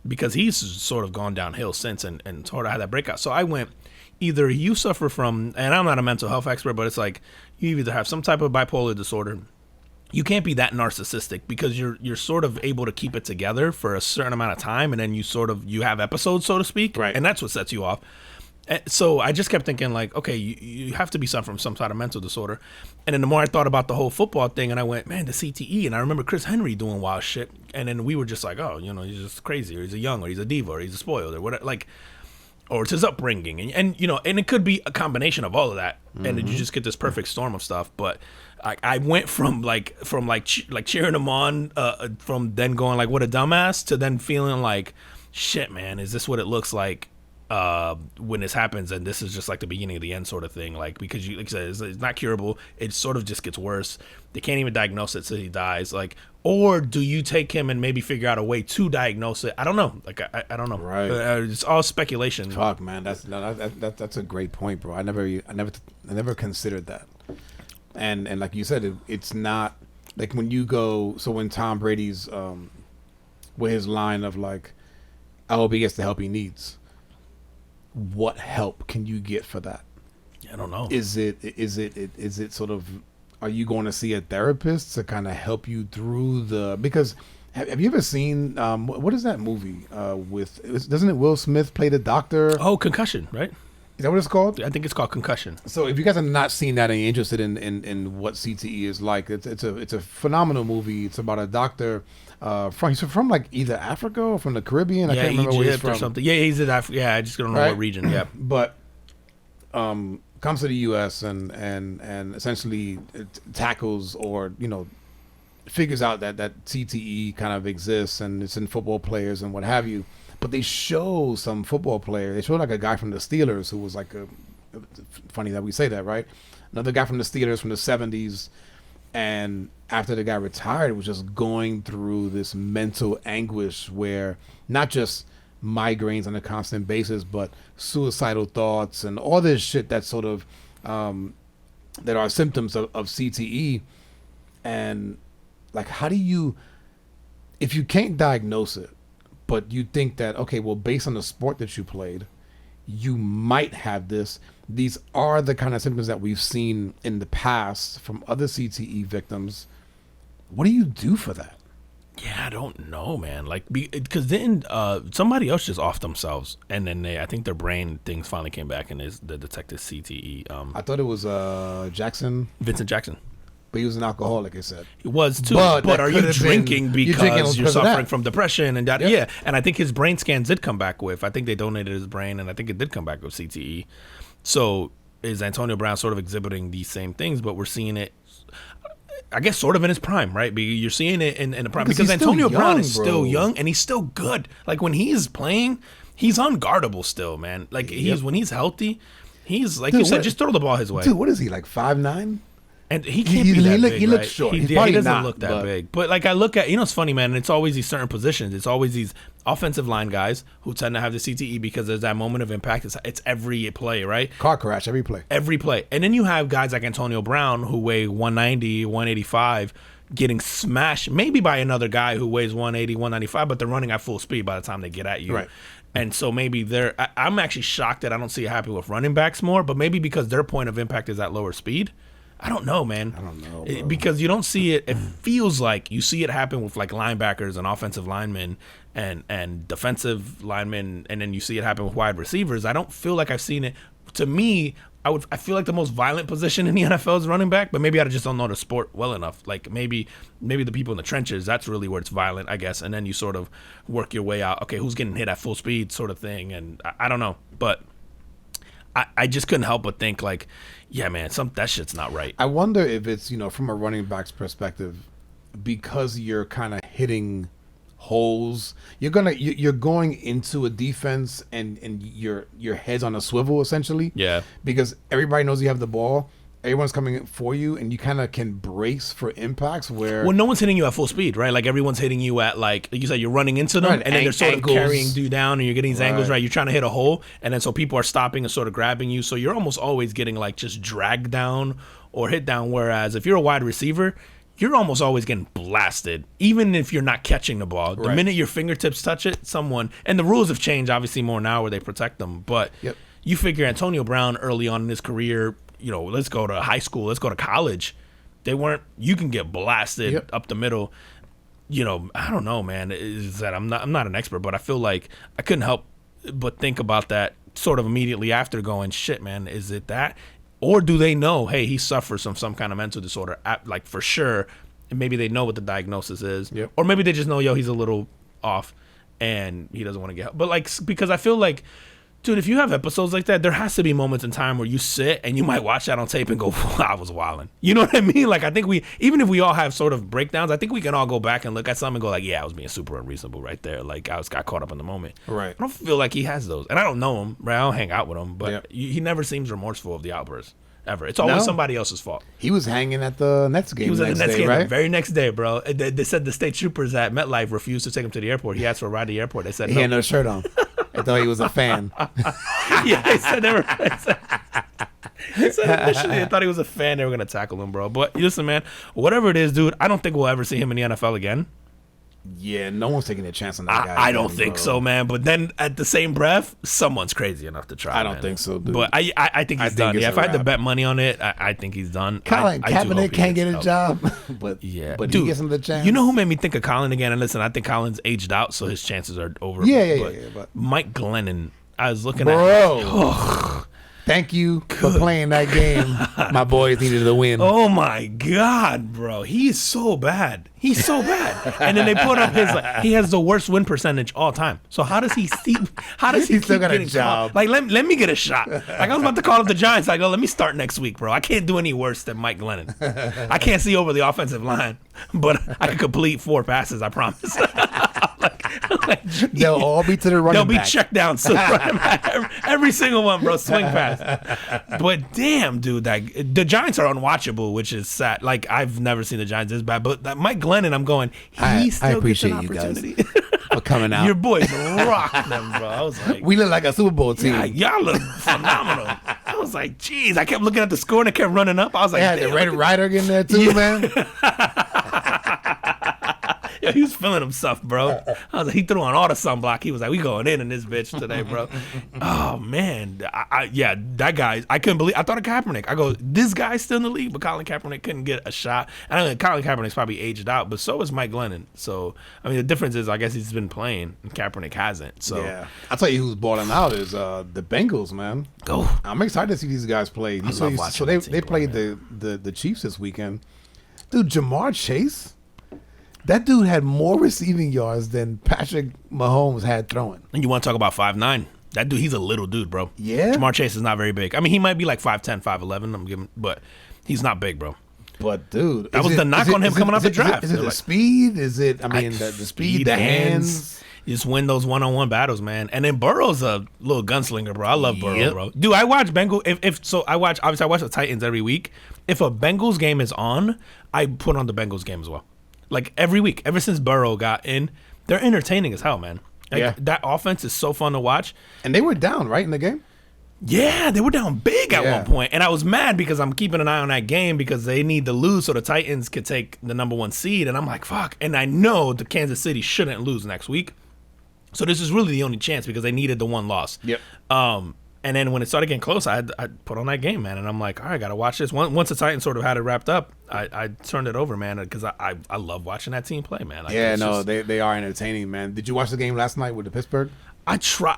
A: because he's sort of gone downhill since and sort of had that breakout. So I went, either you suffer from, and I'm not a mental health expert, but it's like, you either have some type of bipolar disorder, you can't be that narcissistic because you're sort of able to keep it together for a certain amount of time, and then you have episodes, so to speak,
B: Right.
A: and that's what sets you off. So I just kept thinking like, okay, you have to be suffering from some sort of mental disorder. And then the more I thought about the whole football thing, and I went, man, the CTE. And I remember Chris Henry doing wild shit, and then we were just like, oh, he's just crazy, or he's a young, or he's a diva, or he's a spoiled, or whatever, like, or it's his upbringing, and and it could be a combination of all of that, and then you just get this perfect storm of stuff. But I went from cheering him on, from then going like, what a dumbass, to then feeling like, shit, man, is this what it looks like when this happens, and this is just like the beginning of the end sort of thing, like, because you, like I said, it's not curable, it sort of just gets worse. They can't even diagnose it, so he dies, like, or do you take him and maybe figure out a way to diagnose it? I don't know, like, I don't know,
B: Right.
A: It's all speculation.
B: Fuck, man, that's a great point, bro. I never considered that. And like you said, it's not like when you go. So when Tom Brady's with his line of like, I hope he gets the help he needs. What help can you get for that?
A: I don't know.
B: Is it sort of, are you going to see a therapist to kind of help you through because have you ever seen what is that movie doesn't it Will Smith play the doctor?
A: Oh, Concussion, right?
B: Is that what it's called?
A: I think it's called Concussion.
B: So if you guys have not seen that and you're interested in what CTE is like, it's a phenomenal movie. It's about a doctor he's from like either Africa or from the Caribbean. I can't remember where he's from.
A: Or something. Yeah, he's in Africa. Yeah, I just don't know what region. Yeah,
B: but comes to the U.S. and essentially tackles or figures out that CTE kind of exists, and it's in football players and what have you. But they show some football player. They show like a guy from the Steelers who was like funny that we say that, right? Another guy from the Steelers from the 70s. And after the guy retired, was just going through this mental anguish where not just migraines on a constant basis, but suicidal thoughts and all this shit that sort of that are symptoms of CTE. And like, how do you, if you can't diagnose it, but you think that, okay, well, based on the sport that you played, you might have this. These are the kind of symptoms that we've seen in the past from other CTE victims. What do you do for that?
A: Yeah, I don't know, man. Like, because then somebody else just offed themselves, and then I think their brain things finally came back, and they detected CTE.
B: I thought it was
A: Vincent Jackson.
B: But he was an alcoholic, it said.
A: He was too. But are you drinking because you're suffering from depression and that?
B: Yep.
A: Yeah. And I think his brain scans did come back with, I think they donated his brain, and I think it did come back with CTE. So is Antonio Brown sort of exhibiting these same things, but we're seeing it, I guess, sort of in his prime, right? You're seeing it in the prime. Because Antonio Brown is still young, and he's still good. Like, when he's playing, he's unguardable still, man. Like, when he's healthy, he's, like you said, just throw the ball his way.
B: Dude, what is he, like 5'9"?
A: And he can't be that big,
B: he looks short.
A: He doesn't look that big. But like, I look at, it's funny, man, it's always these certain positions. It's always these offensive line guys who tend to have the CTE because there's that moment of impact. It's every play, right?
B: Car crash, every play.
A: Every play. And then you have guys like Antonio Brown who weigh 190, 185, getting smashed maybe by another guy who weighs 180, 195, but they're running at full speed by the time they get at you.
B: Right.
A: And so maybe I'm actually shocked that I don't see it happen with running backs more, but maybe because their point of impact is at lower speed. I don't know, man.
B: I don't know, bro.
A: Because you don't see it. It feels like you see it happen with like linebackers and offensive linemen and defensive linemen, and then you see it happen with wide receivers. I don't feel like I've seen it. To me, I feel like the most violent position in the NFL is running back, but maybe I just don't know the sport well enough. Like maybe the people in the trenches, that's really where it's violent, I guess. And then you sort of work your way out. Okay, who's getting hit at full speed, sort of thing. And I don't know, but I just couldn't help but think like, yeah, man, that shit's not right.
B: I wonder if it's, from a running back's perspective, because you're kind of hitting holes, you're going into a defense and your head's on a swivel essentially.
A: Yeah.
B: Because everybody knows you have the ball. Everyone's coming in for you, and you kind of can brace for impacts where...
A: Well, no one's hitting you at full speed, right? Like, everyone's hitting you at, like you said, you're running into them, and then they're sort of carrying you down, and you're getting these angles, right? You're trying to hit a hole, and then so people are stopping and sort of grabbing you, so you're almost always getting, like, just dragged down or hit down, whereas if you're a wide receiver, you're almost always getting blasted, even if you're not catching the ball. The minute your fingertips touch it, and the rules have changed, obviously, more now where they protect them, but you figure Antonio Brown early on in his career... let's go to high school, let's go to college. They weren't. You can get blasted
B: Yep.
A: up the middle. You know, I don't know, man. Is that I'm not an expert, but I feel like I couldn't help but think about that sort of immediately after, going, shit, man, is it that? Or do they know, hey, he suffers from some kind of mental disorder, like for sure, and maybe they know what the diagnosis is.
B: Yep.
A: Or maybe they just know, yo, he's a little off and he doesn't want to get help. But like, because I feel like, dude, if you have episodes like that, there has to be moments in time where you sit and you might watch that on tape and go, wow, I was wilding. You know what I mean? Like, I think even if we all have sort of breakdowns, I think we can all go back and look at something and go like, yeah, I was being super unreasonable right there. Like, got caught up in the moment.
B: Right.
A: I don't feel like he has those. And I don't know him, right? I don't hang out with him, but
B: Yep.
A: he never seems remorseful of the outburst, ever. It's always
B: No.
A: somebody else's fault.
B: He was hanging at the Nets game.
A: He was
B: the
A: at the
B: next
A: Nets
B: day,
A: game
B: right?
A: the very next day, bro. They said the state troopers at MetLife refused to take him to the airport. He asked for a ride to the airport. They said
B: He
A: no.
B: had no shirt on. I thought he was a fan.
A: Yeah, they said they said initially they thought he was a fan. They were gonna tackle him, bro. But listen, man, whatever it is, dude, I don't think we'll ever see him in the NFL again.
B: Yeah, no one's taking a chance on that guy.
A: I don't
B: again,
A: think
B: bro.
A: so, man. But then at the same breath, someone's crazy enough to try.
B: I don't
A: man.
B: think so, dude.
A: But I think he's
B: think
A: done.
B: it's
A: Yeah,
B: a
A: if I had to
B: wrap.
A: bet money on it, I think he's done.
B: Colin
A: I do hope
B: Kaepernick
A: he
B: can't get
A: gets
B: a
A: help.
B: job, but
A: Yeah,
B: but
A: dude,
B: he gets him the chance.
A: You know who made me think of Colin again? And listen, I think Colin's aged out, so his chances are over.
B: Yeah, but
A: Mike Glennon, I was looking
B: bro. Thank you for playing that game. My boys needed to win.
A: Oh my God, bro. He is so bad. He's so bad. And then they put up his he has the worst win percentage all time. So how does he still
B: He
A: keep
B: still got a
A: getting
B: job.
A: called? Like let me get a shot. Like I was about to call up the Giants. Like, oh, let me start next week, bro. I can't do any worse than Mike Glennon. I can't see over the offensive line, but I can complete 4 passes, I promise.
B: They'll all be to the running
A: They'll be
B: back.
A: checked down. So every single one, bro. Swing pass. But damn, dude, the Giants are unwatchable, which is sad. Like, I've never seen the Giants this bad. But Mike Glennon, I'm going, he still gets an
B: appreciate you guys
A: opportunity.
B: for coming out.
A: Your boys rock them, bro. I was like,
B: We look like a Super Bowl team.
A: yeah, y'all look phenomenal. I was like, geez. I kept looking at the score and it kept running up. I was like,
B: They had the
A: damn,
B: Red Rider in there too, man.
A: yeah, he was feeling himself, bro. I was like, he threw on all the sunblock. He was like, we going in this bitch today, bro. Oh, man. Yeah, that guy, I couldn't believe, I thought of Kaepernick. I go, this guy's still in the league, but Colin Kaepernick couldn't get a shot. And I mean, Colin Kaepernick's probably aged out, but so is Mike Glennon. So, I mean, the difference is, I guess he's been playing and Kaepernick hasn't. So,
B: Yeah, I'll tell you who's balling out is the Bengals, man.
A: go.
B: I'm excited to see these guys play.
A: I love watching
B: So they
A: that team
B: played
A: play,
B: the Chiefs this weekend. Dude, Jamar Chase, that dude had more receiving yards than Patrick Mahomes had throwing.
A: And you want to talk about 5'9"? That dude, he's a little dude, bro.
B: Yeah?
A: Jamar Chase is not very big. I mean, he might be like 5'10", 5'11", I'm giving, but he's not big, bro.
B: But dude,
A: That
B: is
A: was the knock on him coming off the draft.
B: Is it
A: They're
B: the
A: like-
B: speed? Is it? I mean, the speed, the hands.
A: You just win those one-on-one battles, man. And then Burrow's a little gunslinger, bro. I love Burrow,
B: Yep.
A: bro. Dude, I watch Bengals. I watch the Titans every week. If a Bengals game is on, I put on the Bengals game as well. Like every week, ever since Burrow got in, they're entertaining as hell, man. Like,
B: Yeah.
A: that offense is so fun to watch.
B: And they were down right in the game.
A: Yeah, they were down big at
B: Yeah.
A: one point, and I was mad because I'm keeping an eye on that game because they need to lose so the Titans could take the number 1 seed, and I'm like, fuck. And I know the Kansas City shouldn't lose next week, so this is really the only chance because they needed the 1 loss.
B: Yep.
A: And then when it started getting close, I put on that game, man, and I'm like, all right, I gotta watch this. Once the Titans sort of had it wrapped up, I turned it over, man, because I love watching that team play, man. Like,
B: Yeah,
A: it's
B: no,
A: just-
B: they are entertaining, man. Did you watch the game last night with the Pittsburgh?
A: I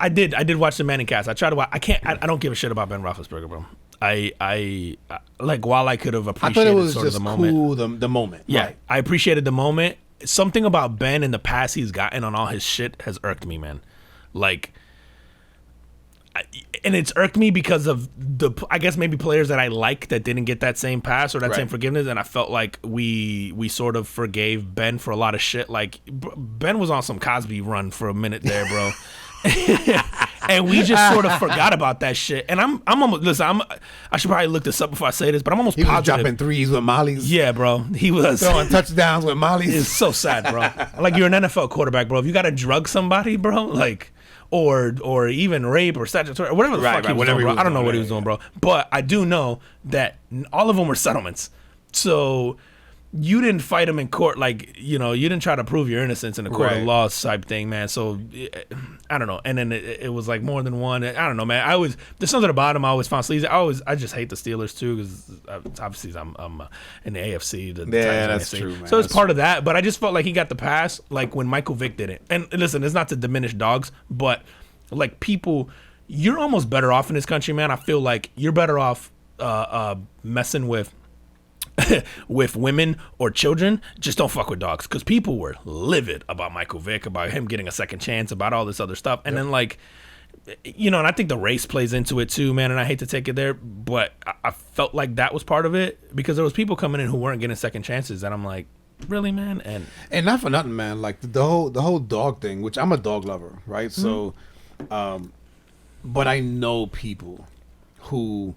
A: did watch the Manning cast. I tried to watch. I don't give a shit about Ben Roethlisberger, bro. I like, while I could have
B: I
A: appreciated
B: thought it was
A: sort of
B: just
A: the moment.
B: cool, the moment.
A: Yeah,
B: Right.
A: I appreciated the moment. Something about Ben in the past he's gotten on all his shit has irked me, man. Like, and it's irked me because of I guess maybe players that I like that didn't get that same pass or that
B: Right.
A: same forgiveness, and I felt like we sort of forgave Ben for a lot of shit. Like, Ben was on some Cosby run for a minute there, bro. And we just sort of forgot about that shit. And I'm almost, listen, I should probably look this up before I say this, but I'm almost
B: He was
A: positive.
B: dropping threes with mollies.
A: Yeah, bro. He was
B: Throwing touchdowns with mollies.
A: It's so sad, bro. Like, you're an NFL quarterback, bro. If you got to drug somebody, bro, like, or even rape or statutory, or whatever the
B: Right,
A: fuck
B: right,
A: he was
B: whatever
A: doing,
B: he
A: bro.
B: was
A: I don't know
B: doing,
A: what he
B: yeah,
A: was doing, bro. But I do know that all of them were settlements. So you didn't fight him in court, like, you didn't try to prove your innocence in a court of
B: Right.
A: law type thing, man. So I don't know. And then it was like more than one. I don't know, man. There's something about him I always found sleazy. I just hate the Steelers too, because obviously I'm in the AFC. The Titans
B: that's
A: AFC.
B: true, man.
A: So it's
B: That's
A: part of that. But I just felt like he got the pass, like when Michael Vick did it. And listen, it's not to diminish dogs, but like people, you're almost better off in this country, man. I feel like you're better off messing with women or children. Just don't fuck with dogs, because people were livid about Michael Vick, about him getting a second chance, about all this other stuff. And then like, and I think the race plays into it too, man. And I hate to take it there, but I felt like that was part of it, because there was people coming in who weren't getting second chances, and I'm like, really, man?
B: And not for nothing, man. Like the whole dog thing, which I'm a dog lover, right? So, but I know people who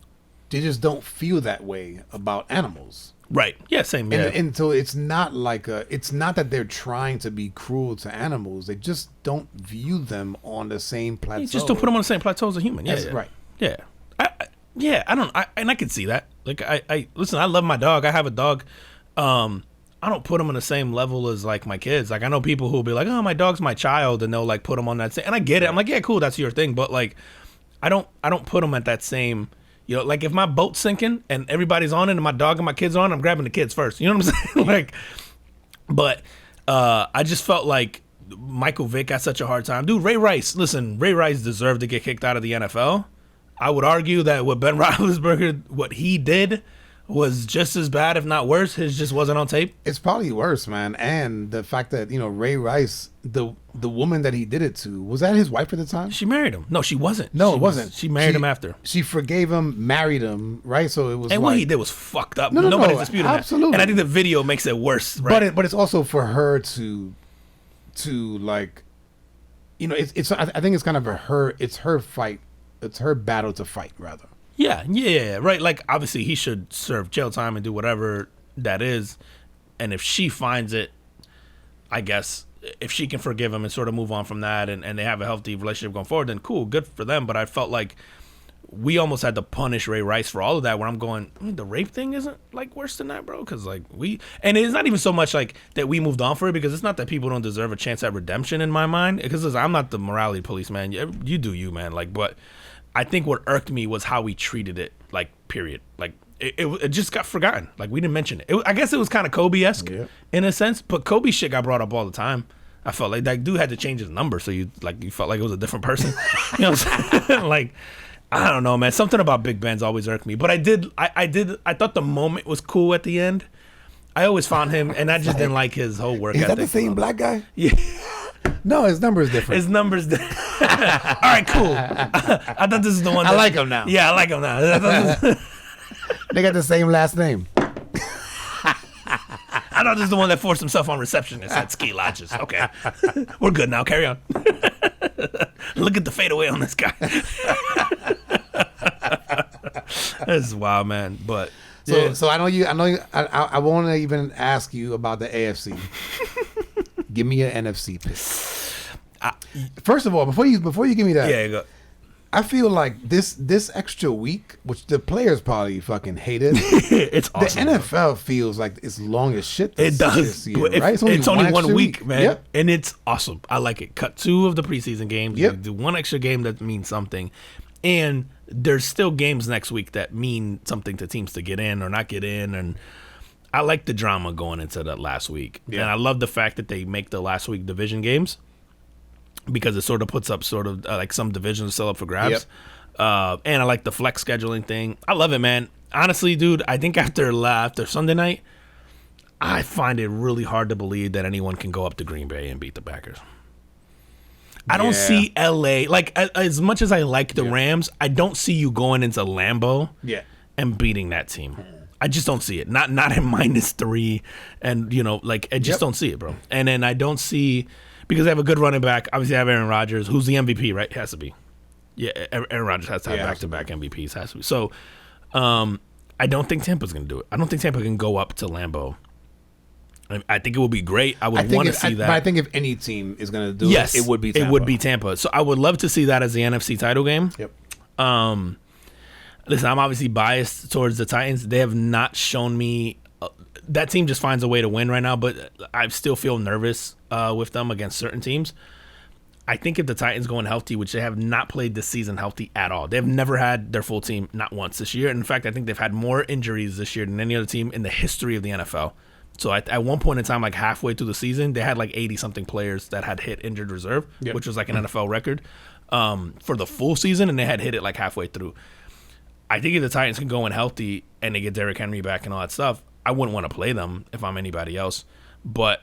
B: they just don't feel that way about animals.
A: Right. Yeah, same. Yeah.
B: And so it's not like it's not that they're trying to be cruel to animals. They just don't view them on the same plateau.
A: You just don't put them on the same plateau as a human. Yeah,
B: That's
A: yeah.
B: right.
A: Yeah. I can see that. Like, I listen, I love my dog. I have a dog. I don't put him on the same level as like my kids. Like, I know people who'll be like, "Oh, my dog's my child," and they'll like put him on that same. And I get it. I'm like, yeah, cool, that's your thing. But like, I don't put him at that same. Like if my boat's sinking and everybody's on it and my dog and my kids are on, I'm grabbing the kids first. You know what I'm saying? Like, but I just felt like Michael Vick had such a hard time. Dude, Ray Rice deserved to get kicked out of the NFL. I would argue that with Ben Roethlisberger, what he did was just as bad, if not worse. His just wasn't on tape.
B: It's probably worse, man. And the fact that Ray Rice, the woman that he did it to, was that his wife at the time?
A: She married him. No, she wasn't.
B: No, it wasn't.
A: She married him after.
B: She forgave him, married him, right? So it was.
A: And
B: like,
A: what he did was fucked up.
B: No,
A: Nobody's disputing
B: absolutely.
A: that. And I think the video makes it worse. Right?
B: But it's also for her to like, it's. I think it's kind of it's her fight. It's her battle to fight, rather.
A: Yeah, right. Like, obviously, he should serve jail time and do whatever that is. And if she finds it, I guess, if she can forgive him and sort of move on from that, and they have a healthy relationship going forward, then cool, good for them. But I felt like we almost had to punish Ray Rice for all of that, where I'm going, the rape thing isn't, like, worse than that, bro. Because, like, and it's not even so much, like, that we moved on for it, because it's not that people don't deserve a chance at redemption in my mind. Because I'm not the morality police, man. You do you, man. Like, but I think what irked me was how we treated it, like, period. Like, it just got forgotten. Like, we didn't mention it. I guess it was kind of Kobe-esque in a sense, but Kobe shit got brought up all the time. I felt like that dude had to change his number, so you felt like it was a different person. You know what I'm saying? Like, I don't know, man. Something about Big Ben's always irked me. But I thought the moment was cool at the end. I always found him, and I just didn't like his whole work ethic.
B: Is that the same black guy?
A: Yeah.
B: No, his number is different.
A: His number's different. All right, cool. I thought this is the one.
B: I like him now.
A: Yeah, I like him now.
B: They got the same last name.
A: I thought this is the one that forced himself on receptionist at ski lodges. Okay. We're good now. Carry on. Look at the fadeaway on this guy. This is wild, man. But
B: so I know you. I won't even ask you about the AFC. Give me an NFC pick. First of all, before you give me that,
A: yeah, go.
B: I feel like this extra week, which the players probably fucking hated.
A: It's awesome.
B: The NFL feels like it's long as shit.
A: It does.
B: This year, right?
A: It's only 1 week, man.
B: Yep.
A: And it's awesome. I like it. Cut 2 of the preseason games.
B: Yep.
A: You do 1 extra game that means something. And there's still games next week that mean something to teams to get in or not get in. And I like the drama going into that last week.
B: Yeah.
A: And I love the fact that they make the last week division games, because it sort of puts up sort of like some divisions still up for grabs. Yep. And I like the flex scheduling thing. I love it, man. Honestly, dude, I think after Sunday night, I find it really hard to believe that anyone can go up to Green Bay and beat the Packers. I don't see LA, like, as much as I like the Rams, I don't see you going into Lambeau and beating that team. I just don't see it. Not at -3, and I just don't see it, bro. And then I don't see, because they have a good running back. Obviously, I have Aaron Rodgers, who's the MVP, right? Has to be. Yeah, Aaron Rodgers has to have back-to-back MVPs. Has to be. So, I don't think Tampa's going to do it. I don't think Tampa can go up to Lambeau. I think it would be great. I would want to see that.
B: But I think if any team is going to do it, it would be Tampa.
A: It would be Tampa. So I would love to see that as the NFC title game.
B: Yep.
A: Listen, I'm obviously biased towards the Titans. They have not shown me that team just finds a way to win right now. But I still feel nervous with them against certain teams. I think if the Titans go in healthy, which they have not played this season healthy at all, they've never had their full team, not once this year. And in fact, I think they've had more injuries this year than any other team in the history of the NFL. So at one point in time, like halfway through the season, they had like 80-something players that had hit injured reserve, which was like an NFL record for the full season, and they had hit it like halfway through. I think if the Titans can go in healthy and they get Derrick Henry back and all that stuff, I wouldn't want to play them if I'm anybody else. But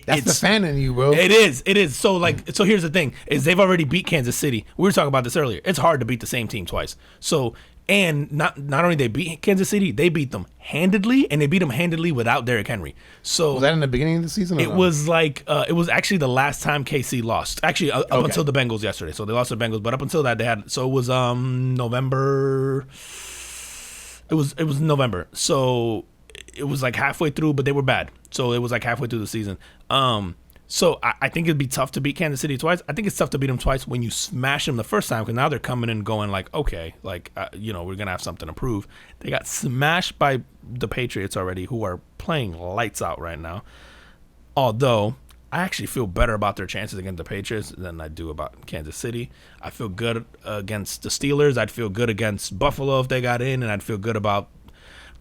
B: that's the fan in you, bro.
A: It is. So here's the thing: is they've already beat Kansas City. We were talking about this earlier. It's hard to beat the same team twice. So, and not only they beat Kansas City, they beat them handedly, and they beat them handedly without Derrick Henry. So
B: was that in the beginning of the season?
A: It was like it was actually the last time KC lost. Actually, up until the Bengals yesterday. So they lost to the Bengals, but up until that they had. So it was November. It was November. So it was like halfway through, but they were bad. So it was like halfway through the season. So I think it'd be tough to beat Kansas City twice. I think it's tough to beat them twice when you smash them the first time, because now they're coming in going like, okay, like, we're going to have something to prove. They got smashed by the Patriots already, who are playing lights out right now. Although I actually feel better about their chances against the Patriots than I do about Kansas City. I feel good against the Steelers. I'd feel good against Buffalo if they got in, and I'd feel good about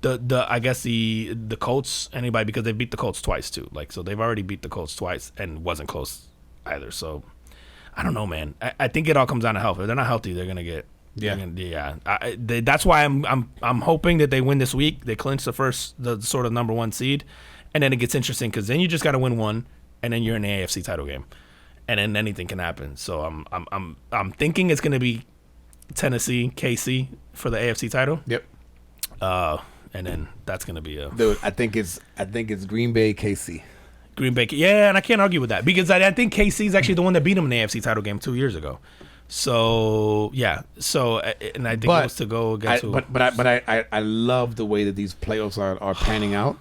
A: the Colts, anybody, because they beat the Colts twice too. Like, so they've already beat the Colts twice and wasn't close either. So I don't know, man. I think it all comes down to health. If they're not healthy, they're gonna get that's why I'm hoping that they win this week. They clinch the sort of number one seed, and then it gets interesting because then you just got to win one, and then you're in the AFC title game, and then anything can happen. So I'm thinking it's gonna be Tennessee, KC for the AFC title.
B: Yep.
A: And then that's gonna be
B: Dude, I think it's Green Bay, KC.
A: Green Bay, yeah, and I can't argue with that because I think KC is actually the one that beat them in the AFC title game 2 years ago. So yeah, and I think it was to go against.
B: I love the way that these playoffs are panning out,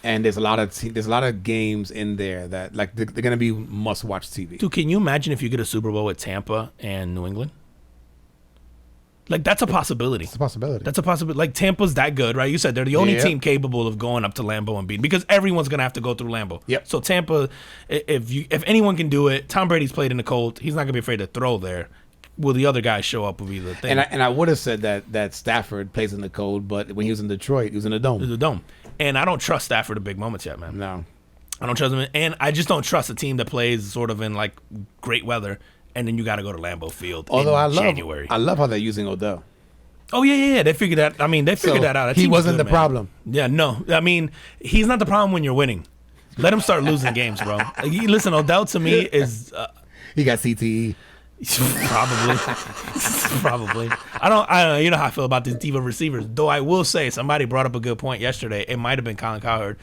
B: and there's a lot of games in there that like they're gonna be must watch TV.
A: Dude, can you imagine if you get a Super Bowl with Tampa and New England? Like, that's a possibility.
B: It's a possibility.
A: That's a possibility. Like, Tampa's that good, right? You said they're the only team capable of going up to Lambeau and beating, because everyone's going to have to go through Lambeau.
B: Yep.
A: So Tampa, if anyone can do it, Tom Brady's played in the cold. He's not going to be afraid to throw there. Will the other guys show up will be the thing.
B: And I would have said that Stafford plays in the cold, but when he was in Detroit, he was in the dome.
A: It was a dome. And I don't trust Stafford in big moments yet, man.
B: No.
A: I don't trust him. And I just don't trust a team that plays sort of in, like, great weather, and then you got to go to Lambeau Field in January.
B: I love how they're using Odell.
A: Oh, yeah. They figured that. I mean, they figured that out.
B: He wasn't the problem.
A: Yeah, no. I mean, he's not the problem when you're winning. Let him start losing games, bro. Listen, Odell to me is...
B: he got CTE.
A: Probably. I don't. You know how I feel about these diva receivers. Though I will say, somebody brought up a good point yesterday. It might have been Colin Cowherd.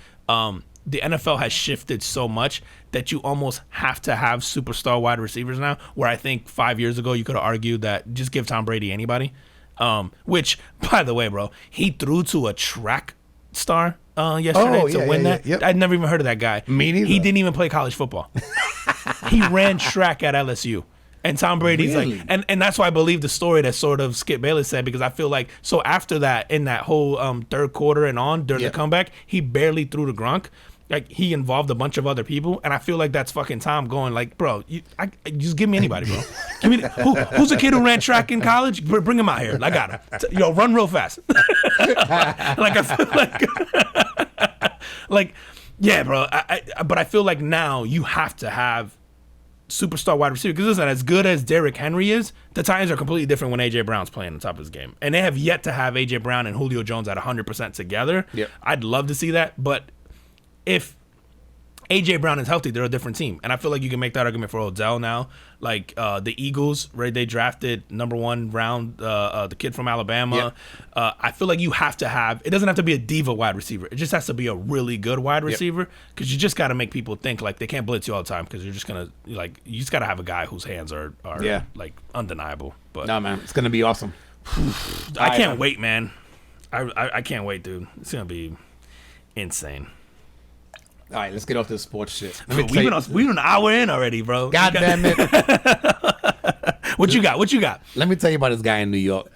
A: The NFL has shifted so much that you almost have to have superstar wide receivers now. Where I think 5 years ago you could have argued that just give Tom Brady anybody. Which, by the way, bro, he threw to a track star yesterday to win that.
B: Yep.
A: I'd never even heard of that guy.
B: Me neither.
A: He didn't even play college football. He ran track at LSU. And Tom Brady's like, and that's why I believe the story that sort of Skip Bayless said, because I feel like, so after that, in that whole third quarter and on during the comeback, he barely threw to Gronk. Like, he involved a bunch of other people, and I feel like that's fucking Tom going like, bro, just give me anybody, bro. Give me who's the kid who ran track in college? Bring him out here. I got him. Run real fast. Like, I feel like, yeah, bro. But I feel like now you have to have superstar wide receiver, because listen, as good as Derrick Henry is, the Titans are completely different when AJ Brown's playing on top of his game, and they have yet to have AJ Brown and Julio Jones at 100% together.
B: Yep.
A: I'd love to see that, but if AJ Brown is healthy, they're a different team, and I feel like you can make that argument for Odell now. Like the Eagles, right? They drafted number 1 round the kid from Alabama. Yep. I feel like you have to have. It doesn't have to be a diva wide receiver. It just has to be a really good wide receiver, because you just got to make people think like they can't blitz you all the time, because you're just gonna you just got to have a guy whose hands are like undeniable. But
B: no, man, it's gonna be awesome.
A: I can't wait, man. I can't wait, dude. It's gonna be insane.
B: All right, let's get off this sports shit.
A: We've been an hour in already, bro.
B: God damn it.
A: What you got?
B: Let me tell you about this guy in New York.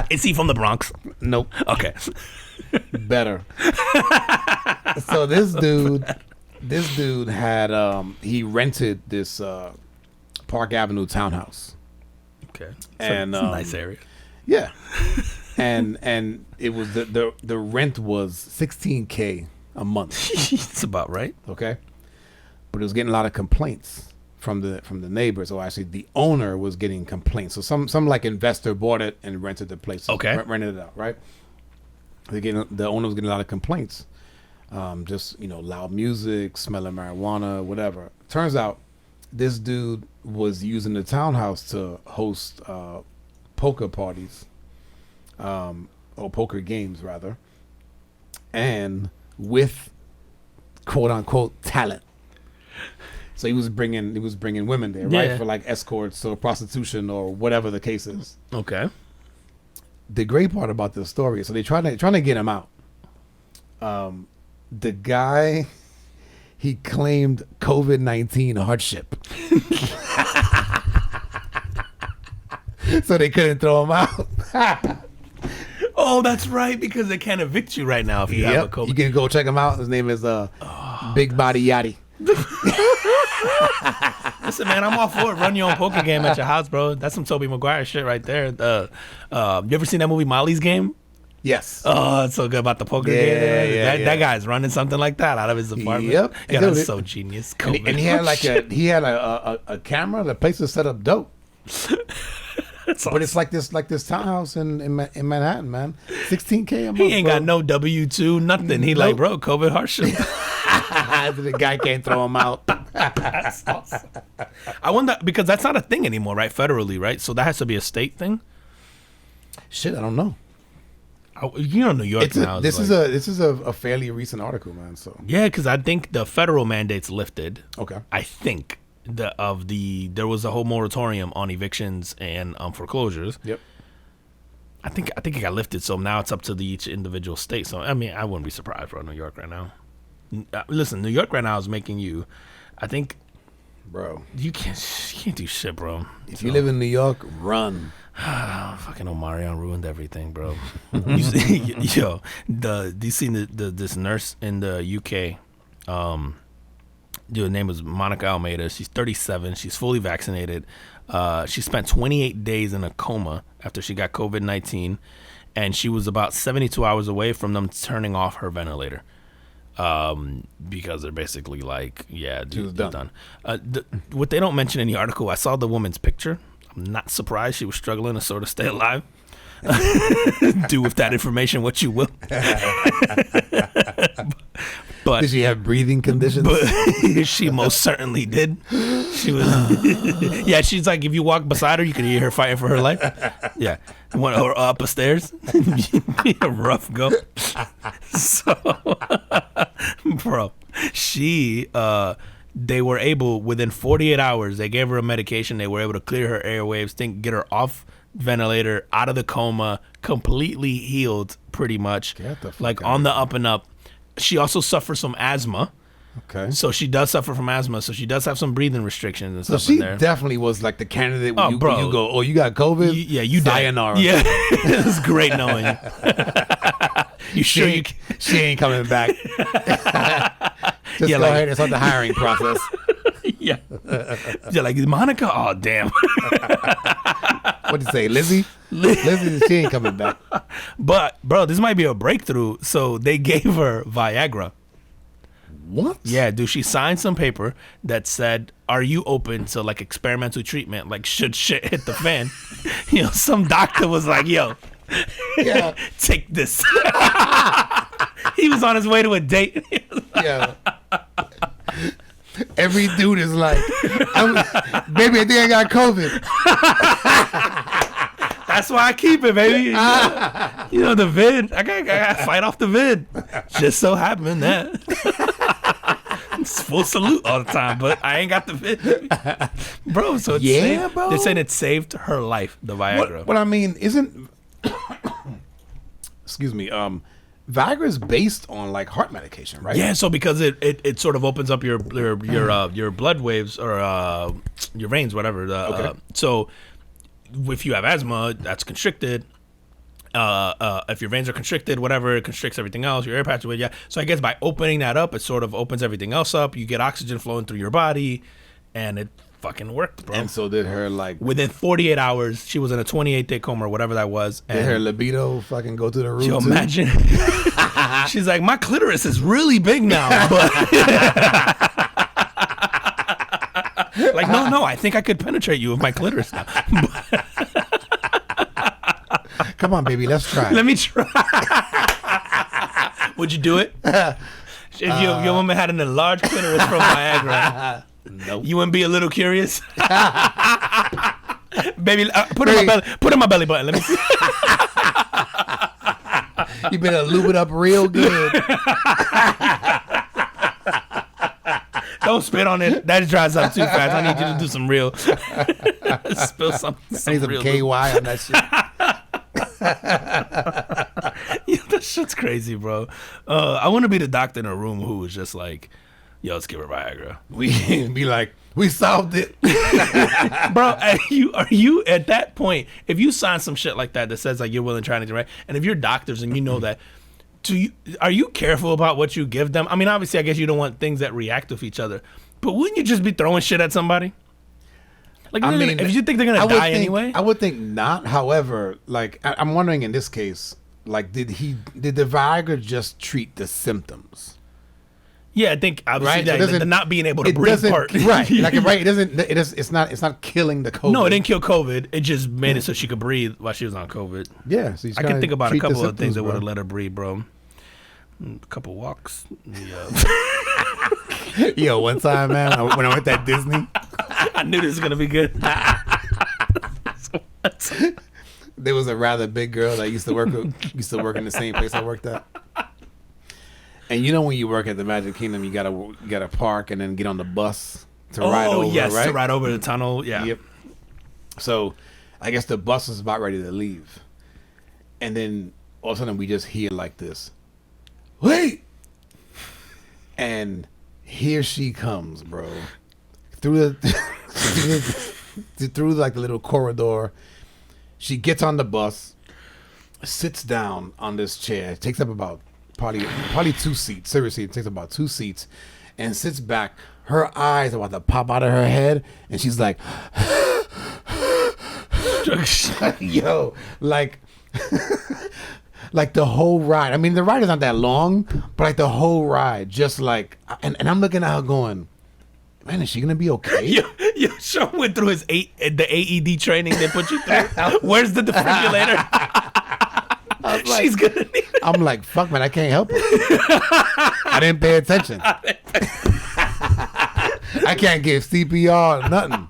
A: Is he from the Bronx?
B: Nope.
A: Okay.
B: Better. So this dude had he rented this Park Avenue townhouse.
A: Okay.
B: And
A: it's a nice area.
B: Yeah. and it was the rent was $16K a month.
A: It's about right.
B: Okay. But it was getting a lot of complaints from the neighbors, or actually the owner was getting complaints. So some like investor bought it and rented the place.
A: Okay.
B: Rented it out, right? The owner was getting a lot of complaints. Just, loud music, smelling marijuana, whatever. Turns out this dude was using the townhouse to host poker parties, or poker games rather, and with quote unquote talent. So he was bringing women there, right,
A: Yeah.
B: for like escorts or prostitution or whatever the case is.
A: Okay.
B: The great part about this story is, so they trying to get him out. The guy, he claimed COVID-19 hardship, so they couldn't throw him out.
A: Oh, that's right, because they can't evict you right now if you have a COVID.
B: You can go check him out. His name is Big Body Yachty.
A: Listen, man, I'm all for it. Run your own poker game at your house, bro. That's some Tobey Maguire shit right there. You ever seen that movie Molly's Game?
B: Yes.
A: Oh, it's so good about the poker game.
B: Yeah.
A: That guy's running something like that out of his apartment.
B: Yep.
A: Yeah, that's so genius.
B: And he had a camera. The place is set up dope. But it's like this townhouse in Manhattan, man. $16K a month.
A: He ain't
B: bro.
A: got no W-2, nothing. He like, bro, COVID hardship.
B: The guy can't throw him out.
A: That's awesome. I wonder, because that's not a thing anymore, right? Federally, right? So that has to be a state thing.
B: Shit, I don't know.
A: New York now.
B: This is a fairly recent article, man. So
A: yeah, because I think the federal mandates lifted.
B: okay.
A: I think there was a whole moratorium on evictions and foreclosures.
B: Yep.
A: I think it got lifted, so now it's up to each individual state. So I mean, I wouldn't be surprised for New York right now. Listen, New York right now is making you. I think,
B: Bro,
A: you can't do shit, bro.
B: if you live in New York, run.
A: Fucking Omarion ruined everything, bro. You see, you seen this nurse in the UK? Her name was Monica Almeida. She's 37. She's fully vaccinated. She spent 28 days in a coma after she got COVID-19, and she was about 72 hours away from them turning off her ventilator. Because they're basically like, yeah, dude, done. What they don't mention in the article, I saw the woman's picture. I'm not surprised she was struggling to sort of stay alive. Do with that information what you will. But
B: did she have breathing conditions?
A: But she most certainly did. She was, yeah. She's like, if you walk beside her, you can hear her fighting for her life. Yeah, or up a stairs, be a rough go. So, bro, they were able, within 48 hours, they gave her a medication. They were able to clear her airwaves, get her off ventilator, out of the coma, completely healed, pretty much. Like on the up and up. She also suffers from asthma.
B: Okay.
A: So she does suffer from asthma. So she does have some breathing restrictions and
B: so
A: stuff in
B: she
A: there.
B: definitely was like the candidate when you
A: bro.
B: go, oh, you got COVID?
A: You
B: sayonara.
A: Yeah. It's great knowing you. You sure you
B: she ain't coming back. Just go ahead and start the hiring process.
A: Yeah. Yeah, like Monica? Oh, damn.
B: What'd you say, Lizzie? Lizzie, she ain't coming back.
A: But, bro, this might be a breakthrough. So they gave her Viagra.
B: What?
A: Yeah, dude, she signed some paper that said, are you open to like experimental treatment? Like, should shit hit the fan? Some doctor was like, yo,
B: yeah,
A: take this. He was on his way to a date.
B: Yeah. Every dude is like, baby, I think I got COVID.
A: That's why I keep it, baby. The vid. I got to fight off the vid. Just so happened that. It's full salute all the time, but I ain't got the vid. Bro, so it's bro. They're saying it saved her life, the Viagra.
B: What I mean, isn't... excuse me, Viagra is based on like heart medication, right?
A: Yeah, so because it sort of opens up your blood waves or your veins, whatever.
B: Okay.
A: So if you have asthma, that's constricted, If your veins are constricted, whatever, it constricts everything else. Your air patch, yeah. So I guess by opening that up, it sort of opens everything else up. You get oxygen flowing through your body, and it fucking worked, bro.
B: And so did her like
A: within 48 hours, she was in a 28-day coma or whatever that was. And
B: did her libido fucking go through the roof?
A: you
B: too?
A: imagine? She's like, my clitoris is really big now, but like, no, I think I could penetrate you with my clitoris now.
B: Come on, baby, let's try.
A: Let me try. Would you do it? If your woman had an enlarged clitoris from Viagra,
B: Nope.
A: you wouldn't be a little curious? Baby, put it in my belly button. Let me see.
B: You better lube it up real good.
A: Don't spit on it. That dries up too fast. I need you to do some real. Spill some
B: I need some
A: real
B: KY on that shit.
A: Yeah, that shit's crazy, bro. I want to be the doctor in a room who is just like, yo, let's give her Viagra.
B: We be like, we solved it.
A: Bro, are you at that point, if you sign some shit like that says like you're willing to try anything, right? And if you're doctors and you know that, are you careful about what you give them? I mean, obviously, I guess you don't want things that react with each other, but wouldn't you just be throwing shit at somebody? Like, I mean, if you think they're gonna die anyway,
B: I would think not. However, like I'm wondering in this case, like did the Viagra just treat the symptoms?
A: yeah, I think obviously
B: Right, so
A: the not being able to
B: It
A: breathe
B: doesn't
A: part,
B: right, like right. It's not killing the COVID.
A: No, it didn't kill COVID. It just made it so she could breathe while she was on COVID.
B: Yeah, so
A: I can think about a couple of things that would have let her breathe, bro. A couple walks. Yeah.
B: Yo, one time, man, when I went at Disney,
A: I knew this was gonna be good.
B: there was a rather big girl that used to work in the same place I worked at. And you know when you work at the Magic Kingdom, you gotta park and then get on the bus to ride over.
A: Yes,
B: right?
A: to ride over the tunnel. Yeah.
B: Yep. So, I guess the bus was about ready to leave, and then all of a sudden we just hear like this, wait, and here she comes, bro, through through like the little corridor. She gets on the bus, sits down on this chair. It takes up about probably 2 seats. Seriously, it takes about 2 seats, and sits back. Her eyes are about to pop out of her head, and she's like, yo, like, like the whole ride. I mean, the ride is not that long, but like the whole ride, just like, and I'm looking at her going, man, is she gonna be okay?
A: Yo, Sean went through the AED training they put you through. Where's the defibrillator?
B: Like,
A: she's gonna need it.
B: I'm like, fuck, man, I can't help her. I didn't pay attention. I can't give CPR or nothing.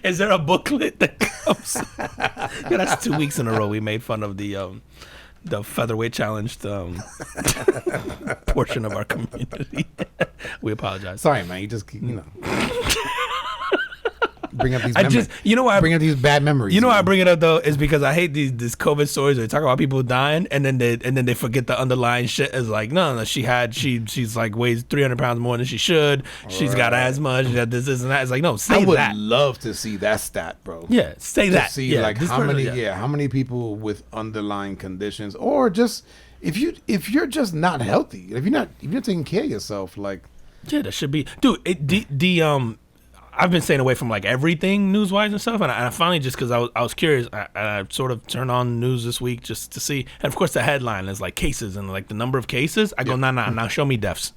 A: Is there a booklet that comes? Yeah, that's 2 weeks in a row we made fun of the featherweight challenged portion of our community. We apologize.
B: Sorry, man. You just bring up these. Bring up these bad memories.
A: You know why I bring it up though is because I hate these COVID stories where they talk about people dying and then they forget the underlying shit is like no she's like weighs 300 pounds more than she should. She's got asthma. She got this and that. It's like no, say that.
B: I would love to see that stat, bro.
A: Yeah, say that.
B: See like how many people with underlying conditions or just if you're just not healthy, if you're taking care of yourself, like
A: yeah, that should be dude. I've been staying away from like everything news wise and stuff, and I finally just because I was curious, I sort of turned on the news this week just to see, and of course the headline is like cases and like the number of cases. I go now show me deaths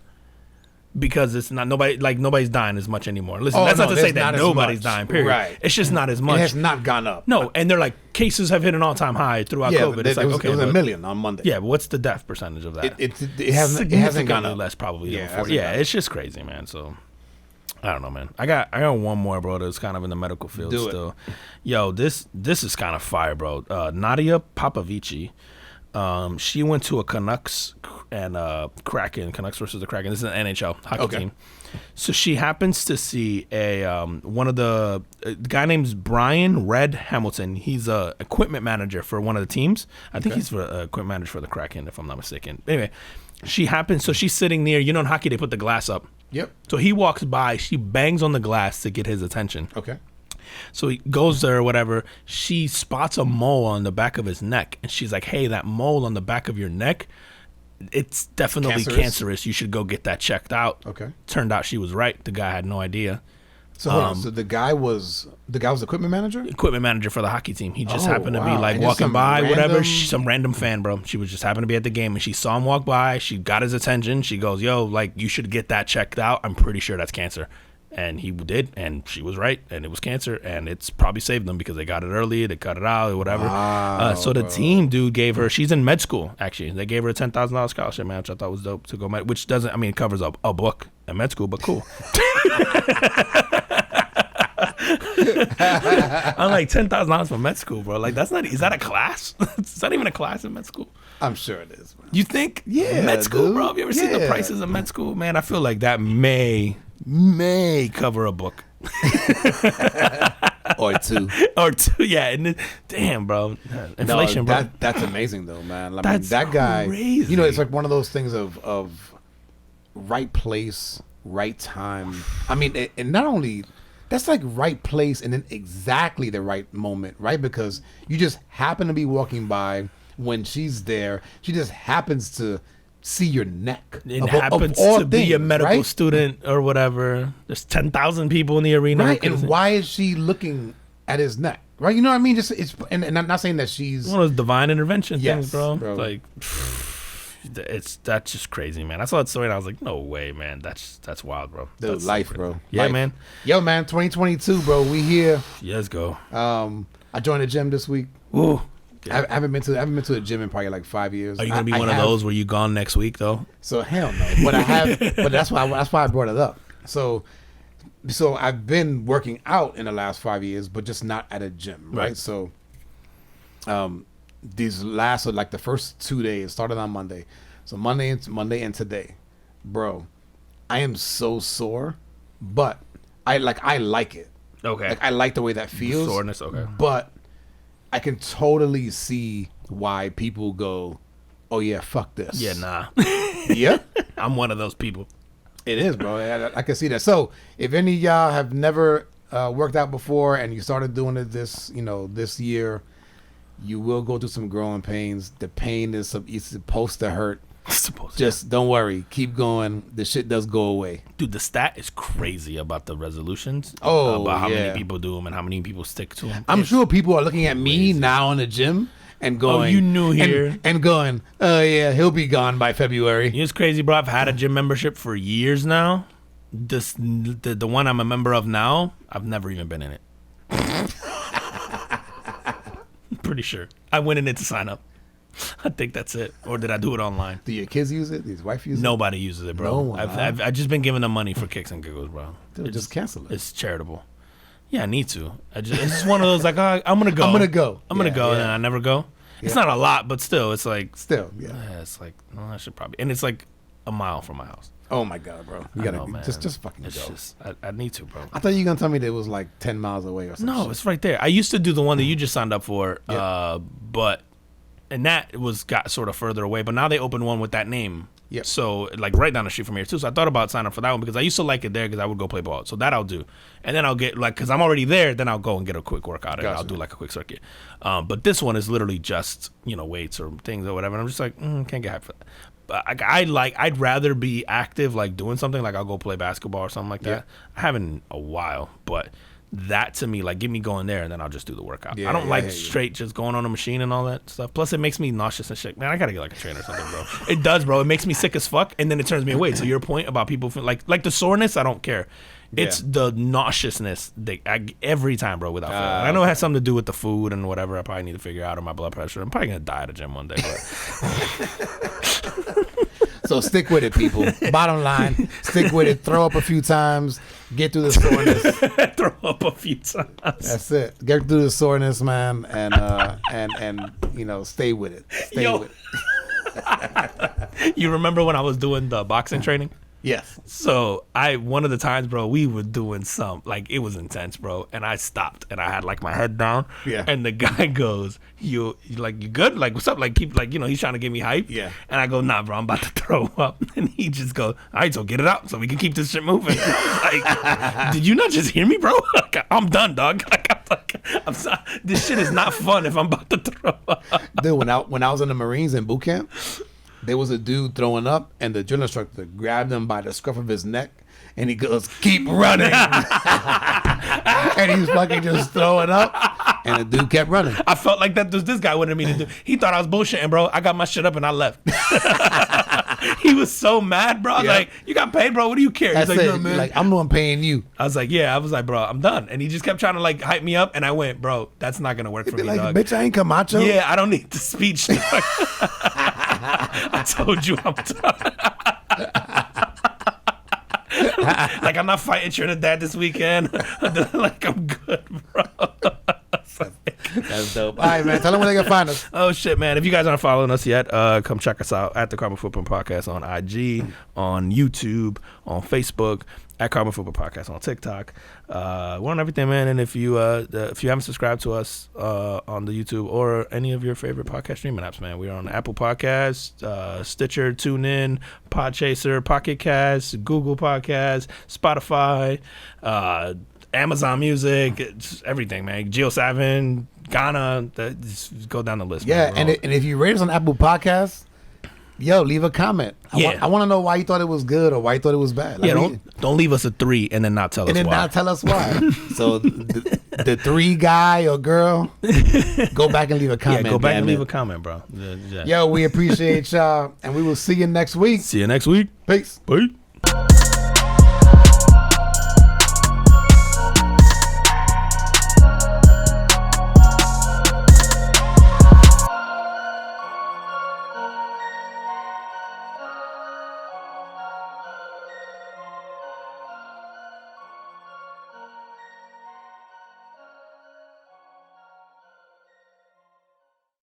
A: because it's not nobody's dying as much anymore. Listen, that's not to say that nobody's dying. Period. Right. It's just not as much.
B: It has not gone up.
A: No, and they're like cases have hit an all time high throughout COVID. It's like
B: it was a million on Monday.
A: Yeah, but what's the death percentage of that?
B: It hasn't gone up.
A: Less probably.
B: Yeah,
A: than before. Yeah, it's just crazy, man. So. I don't know, man. I got one more, bro. That's kind of in the medical field still. Yo, this is kind of fire, bro. Nadia Popovici, she went to a Canucks and Kraken. Canucks versus the Kraken. This is an NHL hockey team. So she happens to see a guy named Brian Red Hamilton. He's a equipment manager for one of the teams. I think he's for equipment manager for the Kraken, if I'm not mistaken. Anyway, so she's sitting near. You know, in hockey they put the glass up.
B: Yep.
A: So he walks by. She bangs on the glass to get his attention.
B: Okay.
A: So he goes there or whatever. She spots a mole on the back of his neck, and she's like, "Hey, that mole on the back of your neck, it's definitely cancerous. You should go get that checked out."
B: Okay.
A: Turned out she was right. The guy had no idea.
B: So hold on. So the guy was equipment manager?
A: Equipment manager for the hockey team. He just happened to be
B: wow.
A: like
B: And just
A: walking
B: some
A: by, whatever.
B: random-
A: Some random fan, bro. She was just happened to be at the game, and she saw him walk by. She got his attention. She goes, "Yo, like, you should get that checked out. I'm pretty sure that's cancer." And he did, and she was right, and it was cancer, and it's probably saved them because they got it early, they cut it out, or whatever.
B: Wow,
A: So the
B: bro.
A: team, dude, gave her. She's in med school, actually. They gave her a $10,000 scholarship, man, which I thought was dope to go med. Which doesn't, I mean, it covers a book at med school, but cool. I'm like $10,000 for med school, bro. Like that's not. Is that a class? It's not even a class in med school.
B: I'm sure it is, man.
A: You think?
B: Yeah,
A: med school,
B: dude.
A: bro. Have you ever seen the
B: Yeah.
A: prices of med school? Man, I feel like that may cover a book.
B: Or two.
A: Or two, yeah. And damn, bro, inflation,
B: no,
A: bro.
B: That's amazing, though, man. I mean,
A: That's
B: that guy,
A: crazy.
B: you know, it's like one of those things of right place, right time. I mean, and not only that's like right place and then exactly the right moment, right? Because you just happen to be walking by when she's there. She just happens to see your neck.
A: It
B: of
A: happens
B: all
A: to be a
B: things,
A: medical
B: right?
A: student or whatever. There's 10,000 people in the arena.
B: Right, and why is she looking at his neck? Right, you know what I mean? Just and I'm not saying that she's
A: One of those divine intervention
B: Yes,
A: things, bro.
B: bro.
A: Like, that's just crazy, man. I saw that story and I was like, no way, man. That's wild, bro.
B: Dude,
A: That's
B: life,
A: so
B: bro.
A: crazy. Yeah,
B: Life.
A: man.
B: Yo, man, 2022, bro. We here.
A: Yeah, let's go.
B: I joined the gym this week.
A: Ooh.
B: I haven't been to a gym in probably like 5 years.
A: Are you gonna be
B: I
A: one of
B: have-
A: those where you gone next week though?
B: So hell no. But I have. But that's why I brought it up. So I've been working out in the last 5 years, but just not at a gym, right?
A: Right.
B: So, these last like the first 2 days started on Monday. So Monday and today, bro, I am so sore, but I like it.
A: Okay.
B: Like I like the way that feels.
A: Soreness, okay.
B: But I can totally see why people go, "Oh yeah, fuck this."
A: Yeah, nah.
B: Yeah.
A: I'm one of those people.
B: It is, bro. I can see that. So if any of y'all have never worked out before and you started doing it this year, you will go through some growing pains. The pain is supposed to hurt. Just don't worry. Keep going. The shit does go away.
A: Dude, the stat is crazy about the resolutions.
B: Oh,
A: about how
B: yeah.
A: many people do them and how many people stick to them.
B: I'm sure people are looking at me now in the gym and going,
A: you new here.
B: and going, "Oh yeah, he'll be gone by February."
A: You know, it's crazy, bro. I've had a gym membership for years now. The one I'm a member of now, I've never even been in it. Pretty sure I went in it to sign up. I think that's it. Or did I do it online?
B: Do your kids use it? Does your wife use it?
A: Nobody uses it, bro.
B: No one,
A: I've just been giving them money for kicks and giggles, bro.
B: Dude, just cancel it.
A: It's charitable. Yeah, I need to. It's just one of those like, oh, I'm gonna go.
B: I'm gonna go.
A: I'm gonna
B: Yeah,
A: go,
B: yeah.
A: and then I never go. It's
B: Yeah.
A: not a lot, but still, it's like,
B: Still, yeah.
A: it's like, no, I should probably. And it's like a mile from my house.
B: Oh my god, bro! You
A: I
B: gotta
A: know, man.
B: just fucking
A: It's
B: go.
A: just, I need to, bro.
B: I thought you were gonna tell me that it was like 10 miles away or something.
A: No, it's right there. I used to do the one that you just signed up for,
B: Yeah.
A: and that got sort of further away. But now they opened one with that name.
B: Yep.
A: So like right down the street from here too. So I thought about signing up for that one because I used to like it there because I would go play ball. So that I'll do, and then I'll get like because I'm already there. Then I'll go and get a quick workout and
B: Gotcha.
A: I'll do like a quick circuit. But this one is literally just weights or things or whatever. And I'm just like can't get hyped for that. But I'd rather be active, like doing something like I'll go play basketball or something like that. I haven't in a while, but that to me, like, get me going there and then I'll just do the workout.
B: Yeah,
A: I don't
B: yeah,
A: like
B: yeah,
A: straight just going on a machine and all that stuff. Plus, it makes me nauseous and shit. Man, I gotta get like a trainer or something, bro. It does, bro. It makes me sick as fuck, and then it turns me away. To your point about people feel like the soreness, I don't care. It's the nauseousness every time, bro. Without fail. I know it has something to do with the food and whatever. I probably need to figure out or my blood pressure. I'm probably gonna die at a gym one day. But
B: So stick with it, people. Bottom line, stick with it. Throw up a few times. Get through the soreness.
A: throw up a few times.
B: That's it. Get through the soreness, man, and stay with it. Stay
A: Yo.
B: with it.
A: You remember when I was doing the boxing training?
B: Yes.
A: So one of the times, bro, we were doing some, like, it was intense, bro. And I stopped and I had like my head down.
B: Yeah.
A: And the guy goes, you good? Like, what's up? Like, keep, like, he's trying to give me hype.
B: Yeah.
A: And I go, nah, bro, I'm about to throw up. And he just goes, all right, so get it out so we can keep this shit moving. I was like, did you not just hear me, bro? Like, I'm done, dog. I'm sorry. This shit is not fun if I'm about to throw up.
B: Dude, when I was in the Marines in boot camp, there was a dude throwing up, and the drill instructor grabbed him by the scruff of his neck, and he goes, "Keep running!" And he's fucking just throwing up, and the dude kept running.
A: I felt like that was this guy wanted me to do. He thought I was bullshitting, bro. I got my shit up and I left. He was so mad, bro. I was like, you got paid, bro. What do you care? He's
B: That's
A: like,
B: it.
A: no, man.
B: Like, I'm the one paying you.
A: I was like, yeah. I was like, bro, I'm done. And he just kept trying to like hype me up, and I went, bro, that's not gonna work for
B: Be
A: me,
B: like,
A: dog.
B: bitch, I ain't Camacho.
A: Yeah, I don't need the speech. Dog. I told you I'm done. Like, I'm not fighting Trinidad this weekend. Like, I'm good, bro.
B: That's dope. All right, man. Tell them where they can find us.
A: Oh shit, man! If you guys aren't following us yet, come check us out at the Carbon Footprint Podcast on IG, on YouTube, on Facebook, at Carbon Footprint Podcast on TikTok. We're on everything, man. And if you haven't subscribed to us on the YouTube or any of your favorite podcast streaming apps, man, we're on Apple Podcasts, Stitcher, TuneIn, Podchaser, Pocket Cast, Google Podcasts, Spotify, Amazon Music, it's everything, man. Geo7, Ghana, just go down the list.
B: Yeah,
A: man,
B: and if you rate us on Apple Podcasts, yo, leave a comment. I want to know why you thought it was good or why you thought it was bad. Like,
A: yeah, don't leave us a 3 and then not tell us why.
B: And then not tell us why. So the 3 guy or girl, go back and leave a comment.
A: Yeah, go back and leave a comment, bro.
B: Yo, we appreciate y'all, and we will see you next week.
A: See you next week.
B: Peace.
A: Peace.